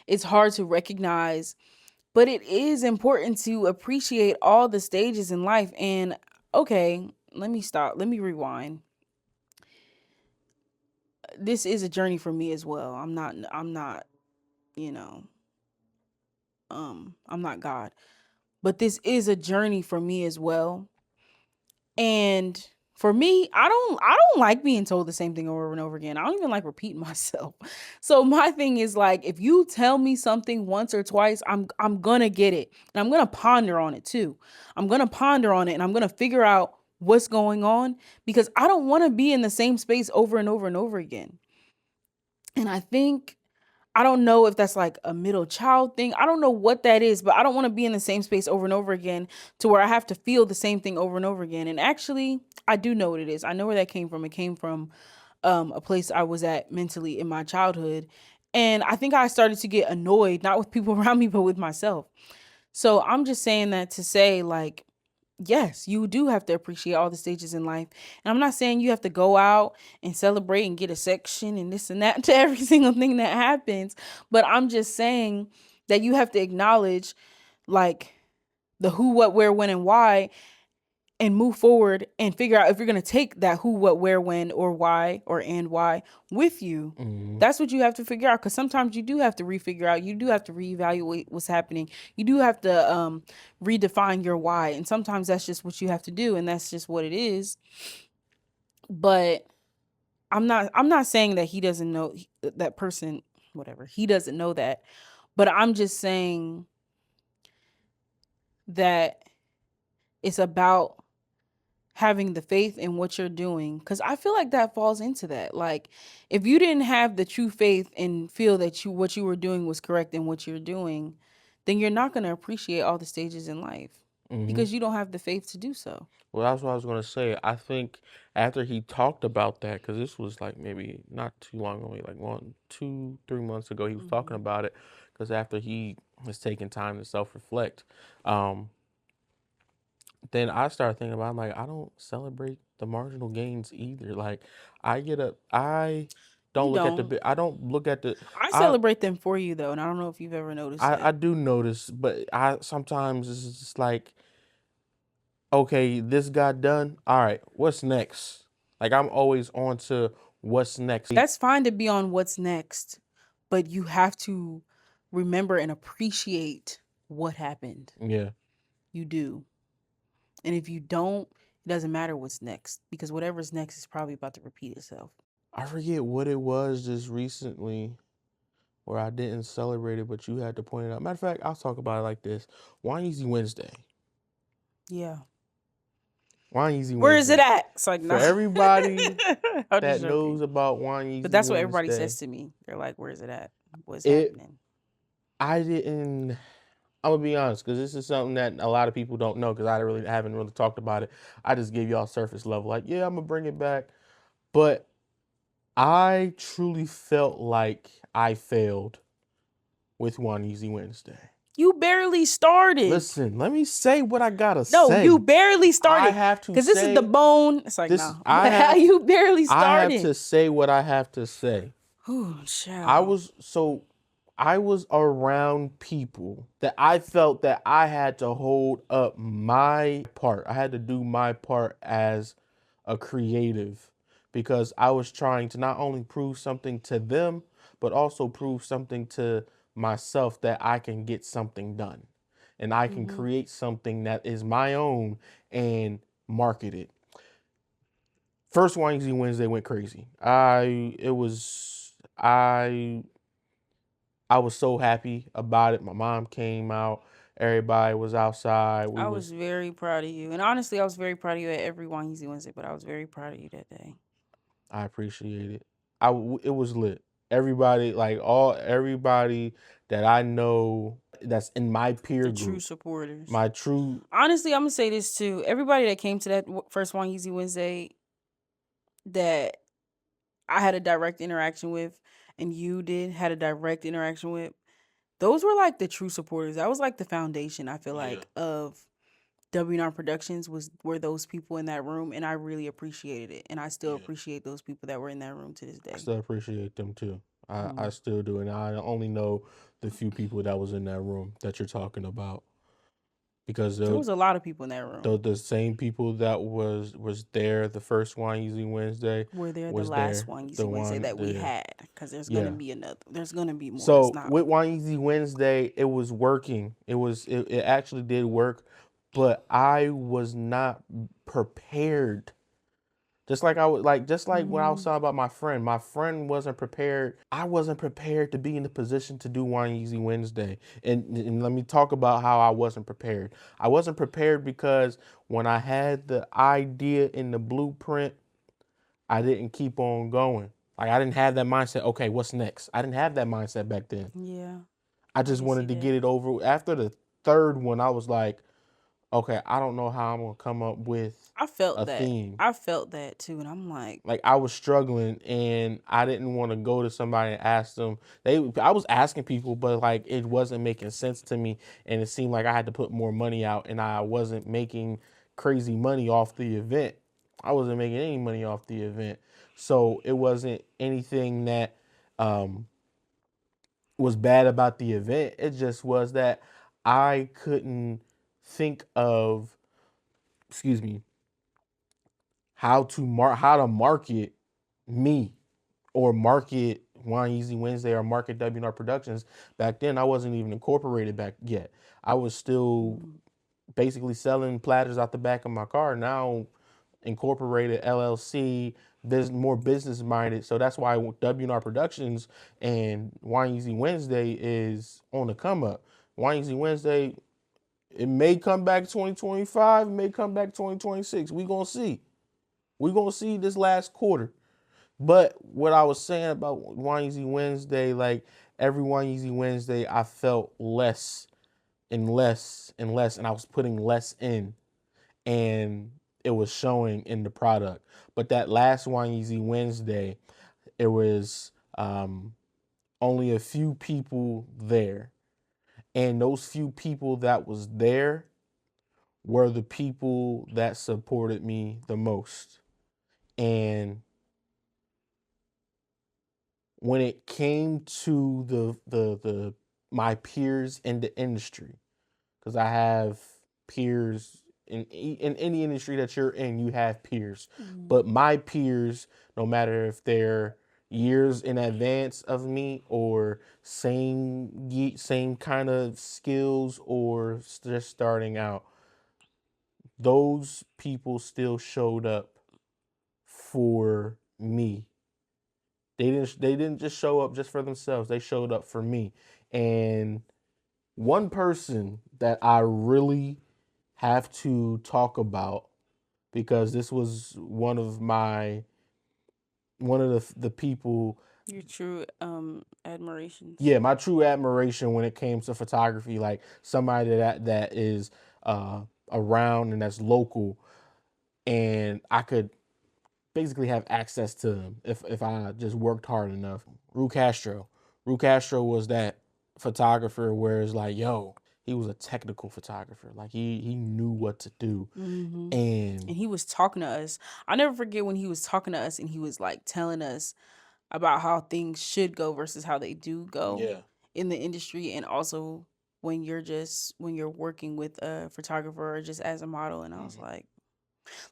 it's hard to recognize, but it is important to appreciate all the stages in life. And okay, let me stop. Let me rewind. This is a journey for me as well. I'm not, you know, I'm not God, but this is a journey for me as well. And for me, I don't like being told the same thing over and over again. I don't even like repeating myself. So my thing is like, if you tell me something once or twice, I'm gonna get it. And I'm gonna ponder on it too. I'm gonna ponder on it, and I'm gonna figure out what's going on, because I don't want to be in the same space over and over and over again. And I don't know if that's like a middle child thing. I don't know what that is, but I don't want to be in the same space over and over again to where I have to feel the same thing over and over again. And actually, I do know what it is. I know where that came from. It came from a place I was at mentally in my childhood. And I think I started to get annoyed, not with people around me, but with myself. So I'm just saying that to say, like, yes, you do have to appreciate all the stages in life. And I'm not saying you have to go out and celebrate and get a section and this and that to every single thing that happens. But I'm just saying that you have to acknowledge like the who, what, where, when, and why, and move forward and figure out if you're going to take that who, what, where, when, or why, or and why with you. That's what you have to figure out, because sometimes you do have to refigure out. You do have to reevaluate what's happening. You do have to redefine your why. And sometimes that's just what you have to do. And that's just what it is. But I'm not saying that he doesn't know, that person, whatever, he doesn't know that. But I'm just saying that it's about having the faith in what you're doing, because I feel like that falls into that. Like, if you didn't have the true faith and feel that what you were doing was correct in what you're doing, then you're not going to appreciate all the stages in life because you don't have the faith to do so. Well, that's what I was gonna say. I think after he talked about that, because this was like maybe not too long ago, maybe like 1, 2, 3 months ago, he was talking about it. Because after he was taking time to self-reflect, um, then I started thinking about, I'm like, I don't celebrate the marginal gains either. Like, I get up, I don't You look at don't. I don't look at the, I I, celebrate them for you though, and I don't know if you've ever noticed I it. do notice, but I sometimes it's just like, okay, this got done. All right, what's next? Like, I'm always on to what's next. That's fine to be on what's next, but you have to remember and appreciate what happened. Yeah. You do. And if you don't, it doesn't matter what's next, because whatever's next is probably about to repeat itself. I forget what it was just recently where I didn't celebrate it, but you had to point it out. Matter of fact, I'll talk about it like this. Wanyeezy Wednesday. Yeah. Wanyeezy Wednesday. Where is it at? It's like, For nah. everybody I'm that just joking. knows about Wanyeezy But that's what everybody Wednesday, says to me. They're like, where's it at? What's happening? I'm gonna be honest, because this is something that a lot of people don't know, because haven't really talked about it. I just gave y'all surface level, like, yeah, I'm gonna bring it back. But I truly felt like I failed with Wanyeezy Wednesday. You barely started. Listen, let me say what I gotta No, say. you barely started. I have to, because this is the bone. It's like, this- no. I have- You barely I started. have to say what I have to say. Ooh, child. I was around people that I felt that I had to hold up my part. I had to do my part as a creative, because I was trying to not only prove something to them, but also prove something to myself, that I can get something done and I can create something that is my own and market it. First Wanyeezy Wednesday went crazy. I was so happy about it. My mom came out. Everybody was outside. I was very proud of you. And honestly, I was very proud of you at every Wanyeezy Wednesday, but I was very proud of you that day. I appreciate it. It was lit. Everybody that I know that's in my peer The group. true supporters. Honestly, I'm going to say this too. Everybody that came to that first Wanyeezy Wednesday that I had a direct interaction with, and you had a direct interaction with, those were like the true supporters. That was like the foundation, I feel like, of WNR Productions were those people in that room, and I really appreciated it. And I still appreciate those people that were in that room to this day. I still appreciate them too. I still do, and I only know the few people that was in that room that you're talking about, because there was a lot of people in that room. The same people that was there the first Wanyeezy Wednesday were there the last Wanyeezy Wednesday that we had, because there's gonna be another. There's gonna be more. So with Wanyeezy Wednesday, it was working. It actually did work, but I was not prepared. Just like when I was talking about my friend wasn't prepared. I wasn't prepared to be in the position to do Wanyeezy Wednesday. And let me talk about how I wasn't prepared. I wasn't prepared because when I had the idea in the blueprint, I didn't keep on going. Like, I didn't have that mindset, okay, what's next? I didn't have that mindset back then. Yeah. I just wanted to get it over. After the third one, I was like, okay, I don't know how I'm going to come up with a theme. I felt that too, and I'm like, I was struggling, and I didn't want to go to somebody and ask them. I was asking people, but like, it wasn't making sense to me, and it seemed like I had to put more money out, and I wasn't making crazy money off the event. I wasn't making any money off the event, so it wasn't anything that was bad about the event. It just was that I couldn't think of, how to market me, or market Wanyeezy Wednesday, or market WNR Productions. Back then, I wasn't even incorporated back yet. I was still basically selling platters out the back of my car. Now, incorporated, LLC, more business minded. So that's why WNR Productions and Wanyeezy Wednesday is on the come up. Wanyeezy Wednesday, It may come back 2025, it may come back 2026. We gonna see. We gonna see this last quarter. But what I was saying about Wanyeezy Wednesday, like every Wanyeezy Wednesday, I felt less and less and less, and I was putting less in, and it was showing in the product. But that last Wanyeezy Wednesday, it was only a few people there, and those few people that was there were the people that supported me the most. And when it came to the my peers in the industry, because I have peers in any industry that you're in, you have peers. But my peers, no matter if they're years in advance of me or same kind of skills or just starting out, those people still showed up for me. They didn't just show up just for themselves. They showed up for me. And one person that I really have to talk about, because this was one of the people. Your true admirations. Yeah, my true admiration when it came to photography, like somebody that is around and that's local, and I could basically have access to them if I just worked hard enough. Ru Castro. Ru Castro was that photographer where it's like, yo, he was a technical photographer. Like he knew what to do. Mm-hmm. And he was talking to us. I'll never forget when he was talking to us and he was like telling us about how things should go versus how they do go in the industry, and also when you're working with a photographer or just as a model. And I was like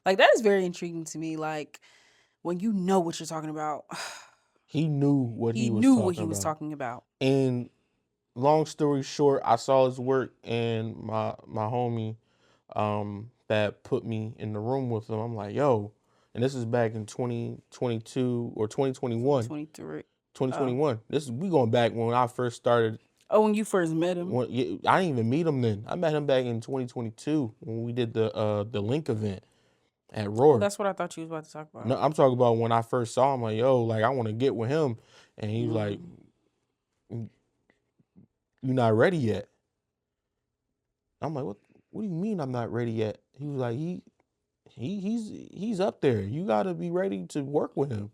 that is very intriguing to me. Like when you know what you're talking about. he knew what He he was knew talking what he was about. talking about. And long story short, I saw his work, and my homie that put me in the room with him, I'm like, yo, and this is back in 2022 or 2021. 23. 2021. We going back when I first started. Oh, when you first met him? I didn't even meet him then. I met him back in 2022 when we did the Link event at Roar. Oh, that's what I thought you was about to talk about. No, I'm talking about when I first saw him. Like, yo, like I want to get with him, and he was like, "You're not ready yet." I'm like, "What? What do you mean I'm not ready yet?" He was like, "He's up there. You got to be ready to work with him.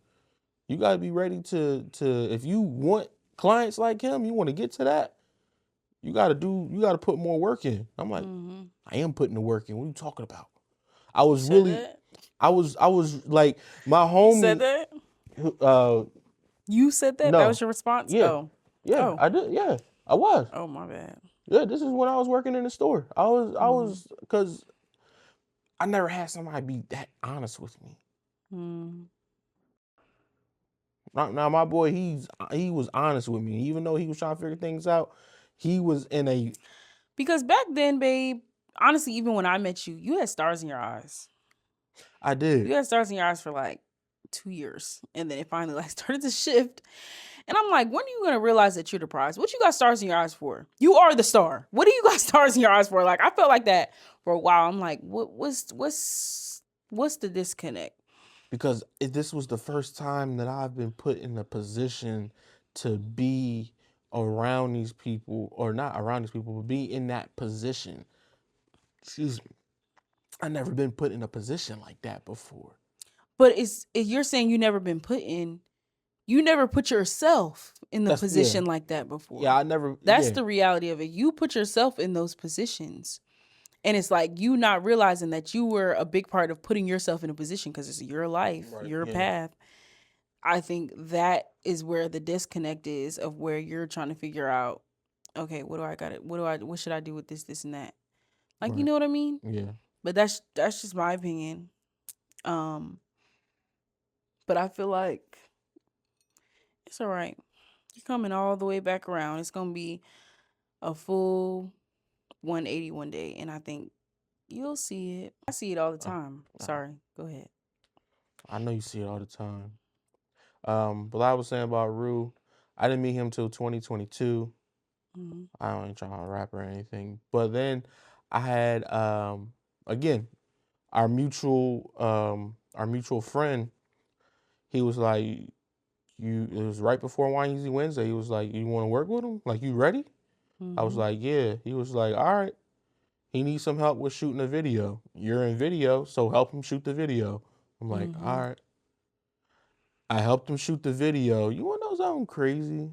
You got to be ready to if you want clients like him, you want to get to that. You got to put more work in." I'm like, I am putting the work in. What are you talking about? I was I was like, my homie. You said that? You said that? No. That was your response? Yeah. Oh. Yeah, Oh. I did. Yeah, I was. Oh, my bad. Yeah, this is when I was working in the store. I was, because I never had somebody be that honest with me. Now my boy, he was honest with me. Even though he was trying to figure things out, he was in a... Because back then, babe, honestly, even when I met you, you had stars in your eyes. I did. You had stars in your eyes for like 2 years. And then it finally like started to shift. And I'm like, when are you going to realize that you're the prize? What you got stars in your eyes for? You are the star. What do you got stars in your eyes for? Like, I felt like that for a while. I'm like, what's the disconnect? Because this was the first time that I've been put in a position to be around these people, or not around these people, but be in that position. Excuse me. I never been put in a position like that before. But you're saying you never been put in, you never put yourself in the position like that before. Yeah, I never. That's the reality of it. You put yourself in those positions. And it's like you not realizing that you were a big part of putting yourself in a position because it's your life, your path. I think that is where the disconnect is, of where you're trying to figure out, okay, what should I do with this and that? Like, you know what I mean? Yeah. But that's just my opinion. But I feel like it's all right. You're coming all the way back around. It's going to be a full 180 one day. And I think you'll see it. I see it all the time. Sorry. Go ahead. I know you see it all the time. But I was saying about Ru, I didn't meet him till 2022. I don't ain't trying to rap or anything. But then I had again our mutual friend. He was like, it was right before Wanyeezy Wednesday. He was like, you want to work with him? Like, you ready? I was like, yeah. He was like, all right. He needs some help with shooting a video. You're in video, so help him shoot the video. I'm like, all right. I helped him shoot the video. You want to know something crazy?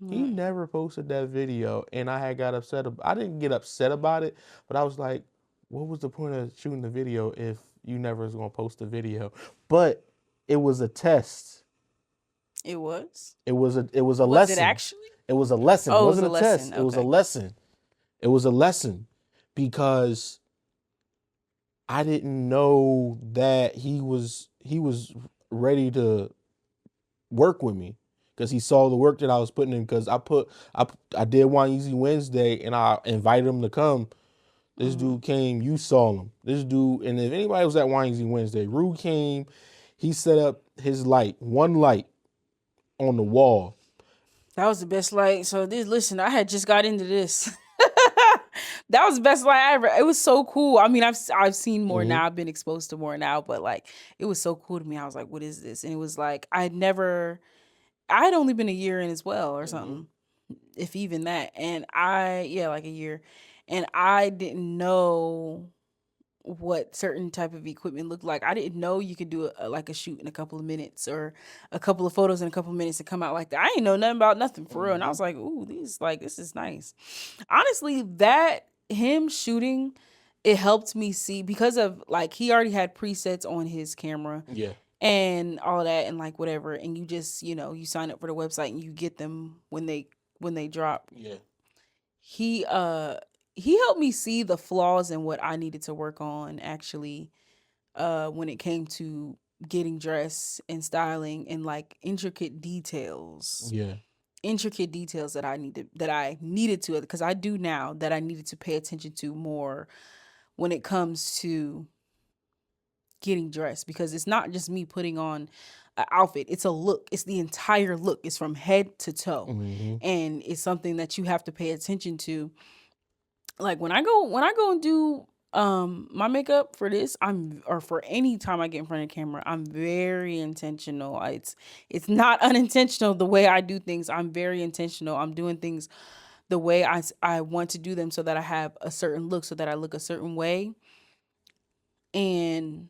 He never posted that video, and I had got upset. I didn't get upset about it, but I was like, what was the point of shooting the video if you never was going to post the video? But it was a test. It was? It was a Was lesson. it actually? It was a lesson. Oh, It wasn't it was a a test. lesson. It was a Okay. lesson. It was a lesson because I didn't know that he was ready to work with me because he saw the work that I was putting in. Because I did Wanyeezy Wednesday and I invited him to come. This dude came. You saw him. This dude, and if anybody was at Wanyeezy Wednesday, Rue came. He set up his one light on the wall. That was the best light. So listen, I had just got into this. That was the best light ever. It was so cool. I mean, I've seen more now. I've been exposed to more now, but like it was so cool to me. I was like, what is this? And it was like I had only been a year in as well or something. If even that. And like a year. And I didn't know what certain type of equipment looked like. I didn't know you could do like a shoot in a couple of minutes or a couple of photos in a couple of minutes and come out like that. I ain't know nothing about nothing for real. And I was like, ooh, this is nice. Honestly, that him shooting, it helped me see because of like he already had presets on his camera. Yeah. And all that and like whatever. And you just, you sign up for the website and you get them when they drop. Yeah. He helped me see the flaws in what I needed to work on actually when it came to getting dressed and styling and like intricate details. Yeah. Intricate details that I needed to because I do now that I needed to pay attention to more when it comes to getting dressed because it's not just me putting on an outfit. It's a look. It's the entire look. It's from head to toe. And it's something that you have to pay attention to. Like when I go and do my makeup for this, or for any time I get in front of the camera, I'm very intentional. It's not unintentional the way I do things. I'm very intentional. I'm doing things the way I want to do them so that I have a certain look, so that I look a certain way. And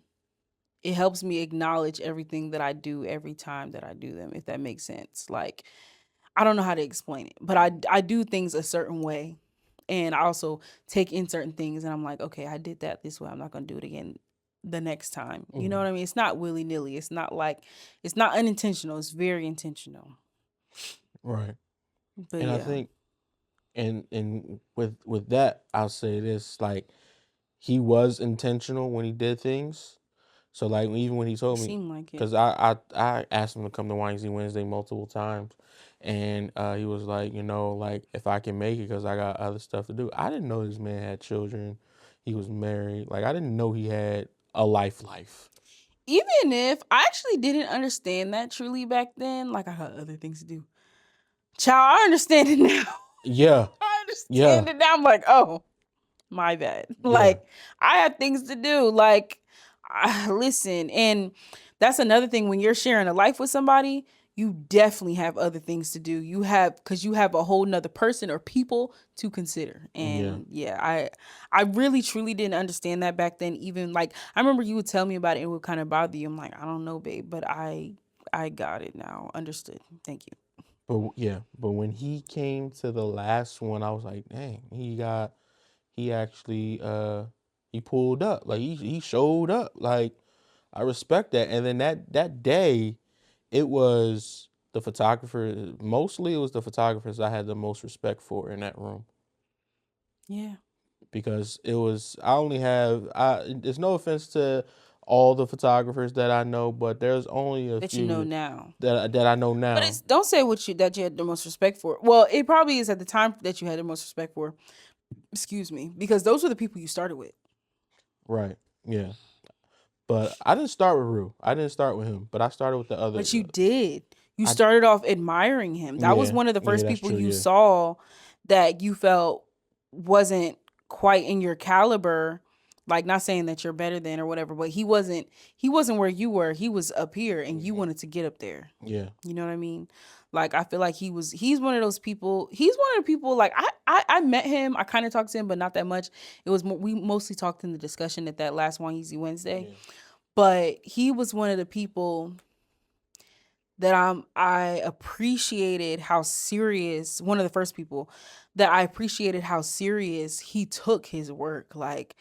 it helps me acknowledge everything that I do every time that I do them, if that makes sense. Like, I don't know how to explain it, but I do things a certain way. And I also take in certain things and I'm like, okay, I did that this way. I'm not going to do it again the next time. You know what I mean? It's not willy-nilly. It's not unintentional. It's very intentional. Right. But and I think, and with that, I'll say this, like, he was intentional when he did things. So like even when he told me, seemed like it. because I asked him to come to Wanyeezy Wednesday multiple times, and he was like, like if I can make it because I got other stuff to do. I didn't know this man had children. He was married. Like I didn't know he had a life. Even if I actually didn't understand that truly back then, like I had other things to do. Child, I understand it now. Yeah. I understand it now. I'm like, oh, my bad. Like I have things to do. Like, listen, and that's another thing when you're sharing a life with somebody, you definitely have other things to do. Because you have a whole nother person or people to consider. And I really truly didn't understand that back then. Even like, I remember you would tell me about it and it would kind of bother you. I'm like, I don't know, babe, but I got it now. Understood. Thank you. But when he came to the last one, I was like, dang, he actually he pulled up. Like he showed up. Like I respect that. And then that day, it was the photographer. Mostly it was the photographers I had the most respect for in that room. Yeah. Because it was, there's no offense to all the photographers that I know, but there's only a that few you know now. that I know now. But don't say that you had the most respect for. Well, it probably is at the time that you had the most respect for. Excuse me, because those were the people you started with. Right. Yeah. But I didn't start with Rue. I didn't start with him, but I started with the other. But you did. You started off admiring him. That was one of the first people you saw that you felt wasn't quite in your caliber. Like, not saying that you're better than or whatever, but he wasn't where you were. He was up here and you wanted to get up there. Yeah. You know what I mean? Like, I feel like he's one of those people. He's one of the people, like, I met him. I kind of talked to him, but not that much. We mostly talked in the discussion at that last Wanyeezy Wednesday. Yeah. But he was one of the people that I appreciated how serious, one of the first people that I appreciated how serious he took his work. Like,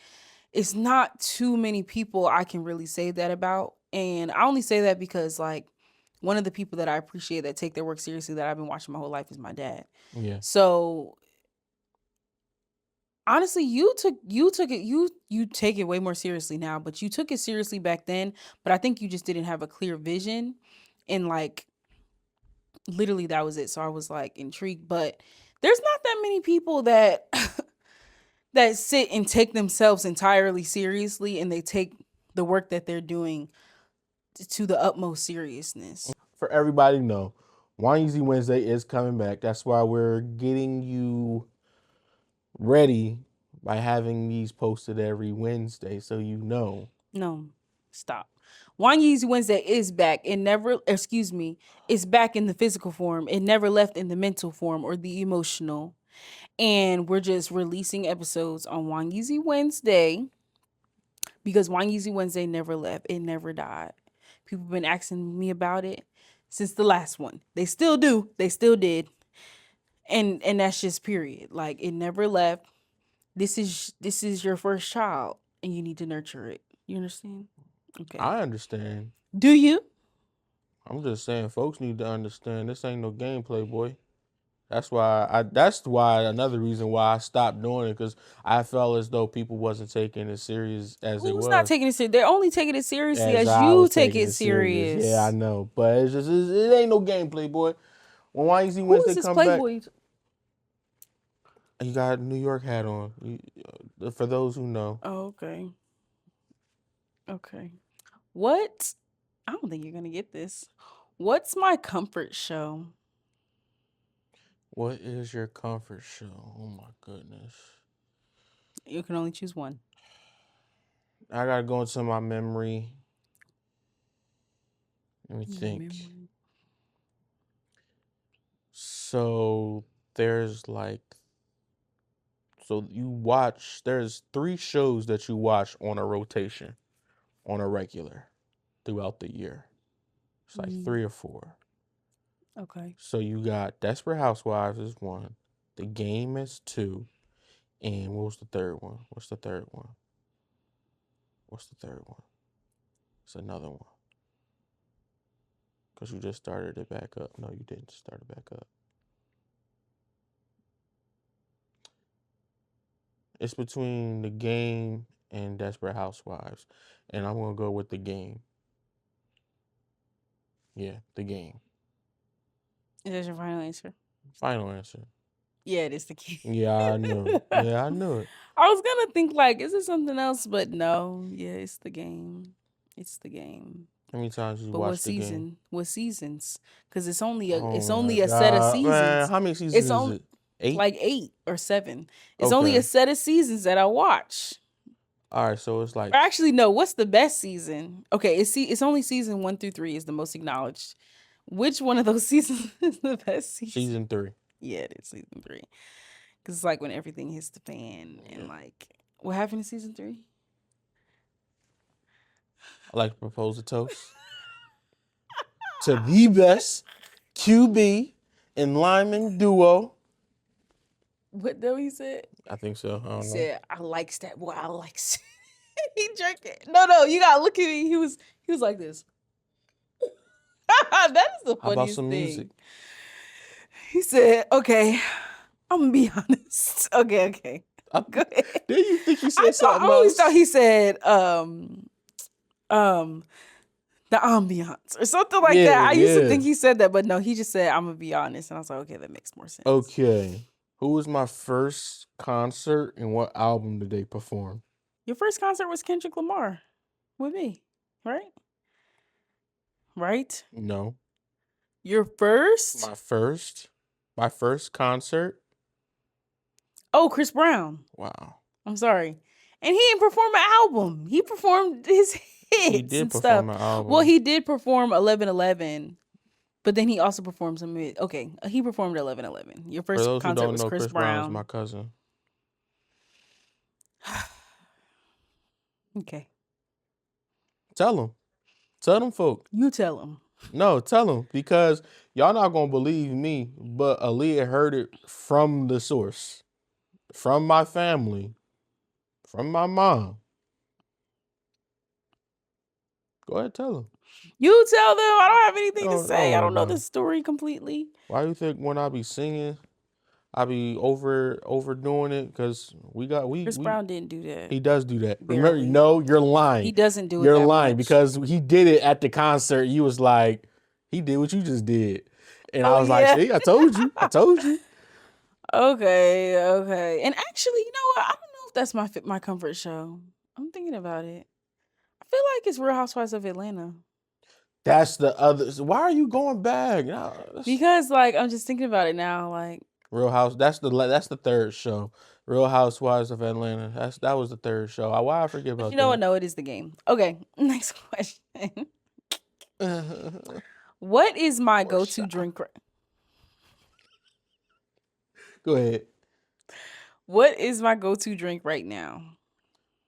it's not too many people I can really say that about. And I only say that because, like, one of the people that I appreciate that take their work seriously that I've been watching my whole life is my dad. Yeah. So honestly, you take it way more seriously now, but you took it seriously back then. But I think you just didn't have a clear vision, and like literally that was it. So I was like intrigued, but there's not that many people that that sit and take themselves entirely seriously, and they take the work that they're doing to the utmost seriousness. For everybody to know, Wanyeezy Wednesday is coming back. That's why we're getting you ready by having these posted every Wednesday, so you know. No, stop. Wanyeezy Wednesday is back. It's back in the physical form. It never left in the mental form or the emotional. And we're just releasing episodes on Wanyeezy Wednesday because Wanyeezy Wednesday never left. It never died. People have been asking me about it since the last one. They still do. They still did. And that's just period. Like, it never left. This is your first child and you need to nurture it. You understand? Okay. I understand. Do you? I'm just saying, folks need to understand this ain't no gameplay, boy. That's why another reason why I stopped doing it, because I felt as though people wasn't taking it serious as it was. Who's not taking it serious? They're only taking it seriously as I you was take taking it serious. Yeah, I know, but it ain't no gameplay, boy. When Wanyeezy Who Wednesday is this come Playboy? back, you got a New York hat on. For those who know. Oh, okay. Okay. What? I don't think you're gonna get this. What's my comfort show? What is your comfort show? Oh my goodness. You can only choose one. I gotta go into my memory. Let me think. Memory. So there's there's 3 shows that you watch on a rotation, on a regular, throughout the year. It's like 3 or 4. Okay. So you got Desperate Housewives is 1, The Game is 2, and what was the third one? What's the third one? It's another one. Because you just started it back up. No, you didn't start it back up. It's between The Game and Desperate Housewives. And I'm going to go with The Game. Yeah, The Game. Is that your final answer? Final answer. Yeah, it is The Game. Yeah, I knew it. Yeah, I knew it. I was gonna think like, is it something else? But no. Yeah, it's The Game. It's The Game. How many times you But watched The Game? what seasons? Because it's only a Oh set of God, seasons. man, how many seasons It's is only it? 8? like 8 or 7. It's only Okay. a set of seasons that I watch. All right, so it's like Or actually, no. What's the best season? Okay, it's only season 1 through 3 is the most acknowledged. Which one of those seasons is the best season? season 3. Yeah, it is season 3. Because it's like when everything hits the fan and like what happened in season 3? I like to propose a toast to the best QB and lineman duo. What though he said? I think so. I don't know. He said, "I likes that boy. I likes." He drank it. No, you gotta look at me. He was like this. That is the funniest How about some thing. music? He said, "Okay, I'm gonna be honest." Okay. Go ahead. Did you think he said I something always else? thought he said, the ambiance or something like that. I used to think he said that, but no, he just said, "I'm gonna be honest," and I was like, "Okay, that makes more sense." Okay. Who was my first concert and what album did they perform? Your first concert was Kendrick Lamar with me, right? Right? No. Your first? My first concert. Oh, Chris Brown. Wow. I'm sorry. And he didn't perform an album. He performed his hits He did and perform stuff. an album. Well, he did perform 11:11, but then he also performed some. Okay, he performed 11:11. Your For first those who concert don't was know, Chris Chris Brown is Brown. my cousin. Okay, Tell him. Tell them folk. you tell him. No, tell them, because y'all not gonna believe me, but Aaliyah heard it from the source, from my family, from my mom. Go ahead, tell them. You tell them. I don't have anything to Don't say. I worry don't know about the it. story completely. Why you think when I be singing, I be overdoing it? Because Chris Brown didn't do that. he does do that. Remember, Barely. no, you're lying. He doesn't do it You're that lying much. because he did it at the concert. You was like, he did what you just did, and I was like, see, I told you. Okay. And actually, you know what? I don't know if that's my comfort show. I'm thinking about it. I feel like it's Real Housewives of Atlanta. That's the other. Why are you going back? No, Because I'm just thinking about it now. Like, Real House. That's the third show. Real Housewives of Atlanta. That was the third show. Why I forget but about you know what? that? No, it is the game. Okay, next question. What is my go-to drink? Go ahead. What is my go-to drink right now?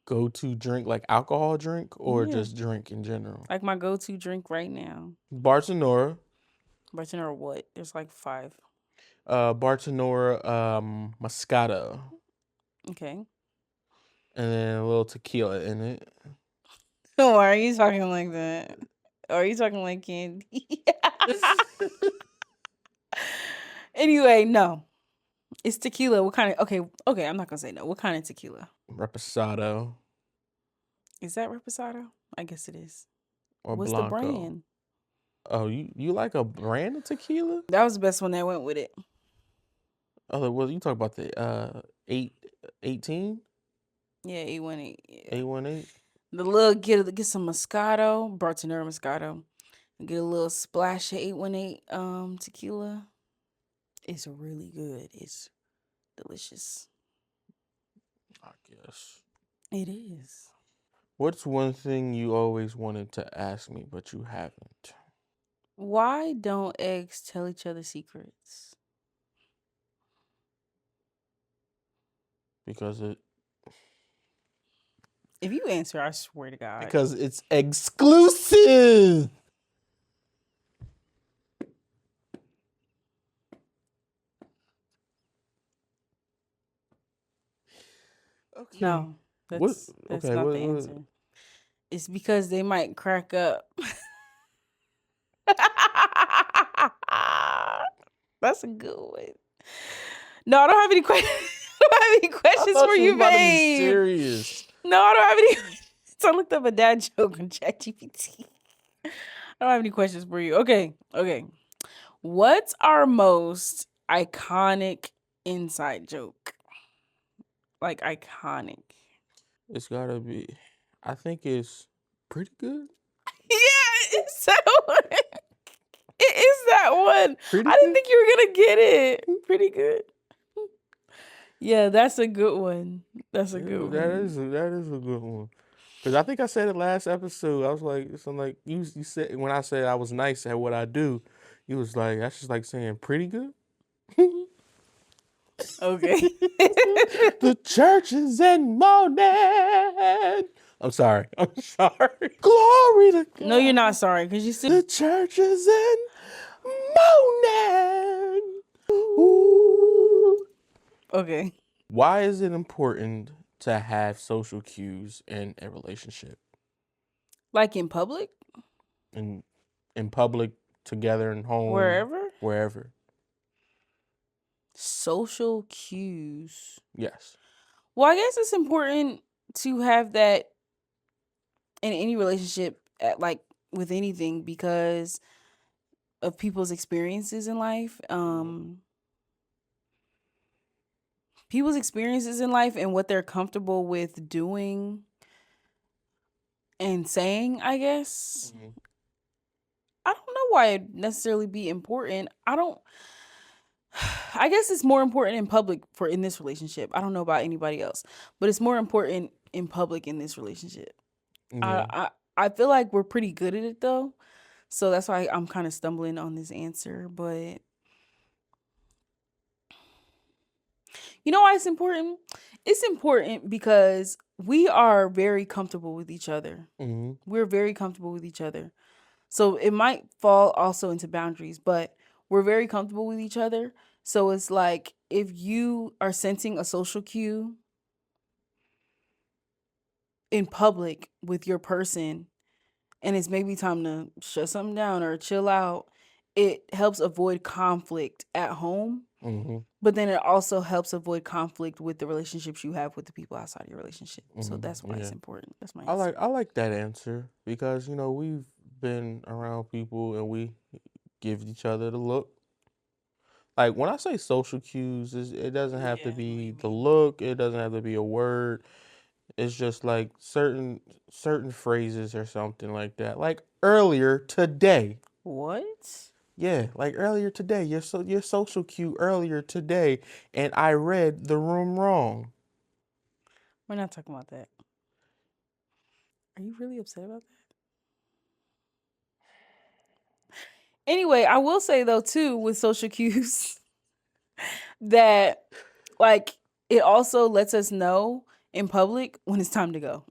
Go-to drink, like alcohol drink, or Yeah. just drink in general? Like my go-to drink right now. Bartenora. Bartender or what? There's like 5. Bartenora Moscato. Okay. And then a little tequila in it. Why are you talking like that? Or are you talking like candy? Anyway, no. It's tequila. What kind of okay, I'm not gonna say no. What kind of tequila? Reposado Is that Reposado? I guess it is. or What's Blanco. the brand? Oh, you like a brand of tequila? That was the best one that went with it. Oh, well, you talk about the 818? Yeah, 818. Yeah. 818? The little get some Moscato, Bartender Moscato. Get a little splash of 818 tequila. It's really good. It's delicious. I guess. It is. What's one thing you always wanted to ask me, but you haven't? Why don't eggs tell each other secrets? Because If you answer, I swear to God. because it's exclusive. Okay. No, that's not the answer. It's because they might crack up. That's a good one. No, I don't have any questions. I don't have any questions for you, babe. Serious. No, I don't have any. So I looked up a dad joke on ChatGPT. I don't have any questions for you. Okay. What's our most iconic inside joke? Like iconic. It's gotta be. I think it's pretty good. Yeah, it's that one. It is that one. Pretty I didn't good? think you were gonna get it. Pretty good. Yeah, that's a good one. That's a good That one. is a good one. Because I think I said it last episode. I was like, something like you said when I said I was nice at what I do. You was like, that's just like saying pretty good. Okay. The church is in mourning. I'm sorry. Glory to God. No, you're not sorry because you still. The church is in mourning. Ooh. Okay. Why is it important to have social cues in a relationship? Like in public? In public, together, in home, wherever. Social cues. Yes. Well, I guess it's important to have that in any relationship, like with anything, because of people's experiences in life. People's experiences in life and what they're comfortable with doing and saying, I guess. Mm-hmm. I don't know why it'd necessarily be important. I I guess it's more important in public in this relationship. I don't know about anybody else, but it's more important in public in this relationship. Yeah. I feel like we're pretty good at it though. So that's why I'm kind of stumbling on this answer. But you know why it's important? It's important because we are very comfortable with each other. Mm-hmm. We're very comfortable with each other. So it might fall also into boundaries, but we're very comfortable with each other. So it's like if you are sensing a social cue in public with your person and it's maybe time to shut something down or chill out, it helps avoid conflict at home. Mm-hmm. But then it also helps avoid conflict with the relationships you have with the people outside of your relationship. So Mm-hmm. that's why it's Yeah. important. That's my answer. I like that answer because we've been around people and we give each other the look. Like when I say social cues, it doesn't have to Yeah, I know what be you the mean. look. It doesn't have to be a word. It's just like certain phrases or something like that. Like earlier today. What? Yeah, like earlier today. Your social cue earlier today, and I read the room wrong. We're not talking about that. Are you really upset about that? Anyway, I will say though too with social cues that like it also lets us know in public when it's time to go.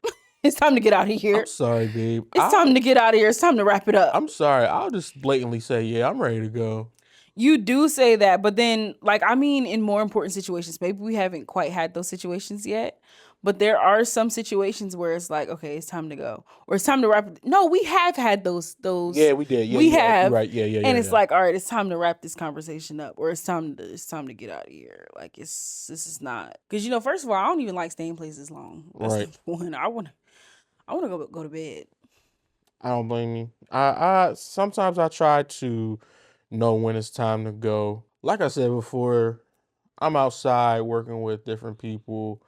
It's time to get out of I'm here. sorry, babe. It's time to get out of here. It's time to wrap it up. I'm sorry. I'll just blatantly say, yeah, I'm ready to go. You do say that, but then like I mean in more important situations, maybe we haven't quite had those situations yet. But there are some situations where it's like, okay, it's time to go. Or it's time to wrap it. No, we have had those Yeah, we did. Yeah, we yeah. have. You're right. Yeah, yeah, yeah. And it's yeah. like, all right, it's time to wrap this conversation up. Or it's time to get out of here. Like this is not because first of all, I don't even like staying places long. That's Right. number one. I wanna go to bed. I don't blame you. I sometimes I try to know when it's time to go. Like I said before, I'm outside working with different people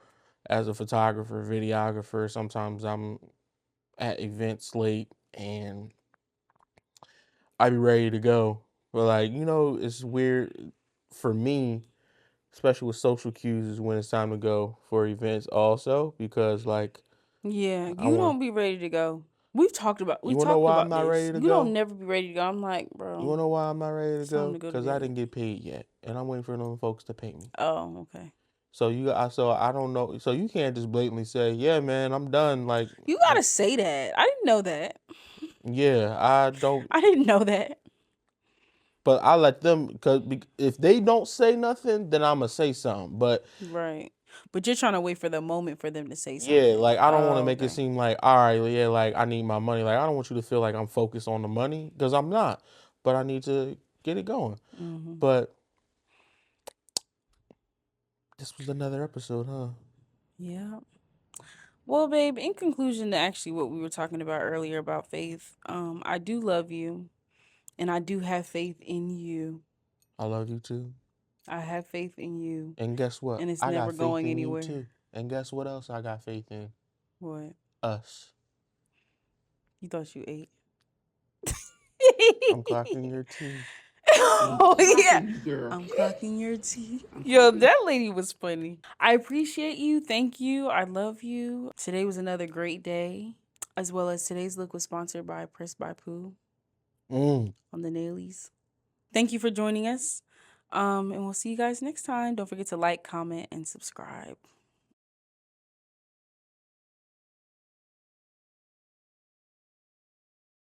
as a photographer, videographer. Sometimes I'm at events late and I be ready to go. But like, it's weird for me, especially with social cues, is when it's time to go for events also because like Yeah, I you want. don't be ready to go. We've talked about You wanna know why I'm not this. ready to You don't go? never be ready to go. I'm like, You bro, wanna know why I'm not ready to it's time go? to go to Because I bed. didn't get paid yet, and I'm waiting for them folks to pay me. Oh, okay. So I don't know. So you can't just blatantly say, "Yeah, man, I'm done." Like, You gotta say that. I didn't know that. yeah, I don't. I didn't know that. But I let them because if they don't say nothing, then I'ma say something. But Right. But you're trying to wait for the moment for them to say yeah, something. like I don't want to Oh, make it okay. seem like, all right, yeah, like I need my money. Like I don't want you to feel like I'm focused on the money because I'm not. But I need to get it going. Mm-hmm. But this was another episode, huh? Yeah. Well, babe, in conclusion to actually what we were talking about earlier about faith, I do love you and I do have faith in you. I love you too. I have faith in you And guess what? and it's I never got faith going in you anywhere. too. And guess what else I got faith in? What? Us. You thought you ate? I'm clocking your teeth. Oh yeah. Girl. I'm clocking your teeth. Yo, that lady was funny. I appreciate you. Thank you. I love you. Today was another great day. As well as today's look was sponsored by Press by Pooh on the nailies. Thank you for joining us. And we'll see you guys next time. Don't forget to like, comment, and subscribe.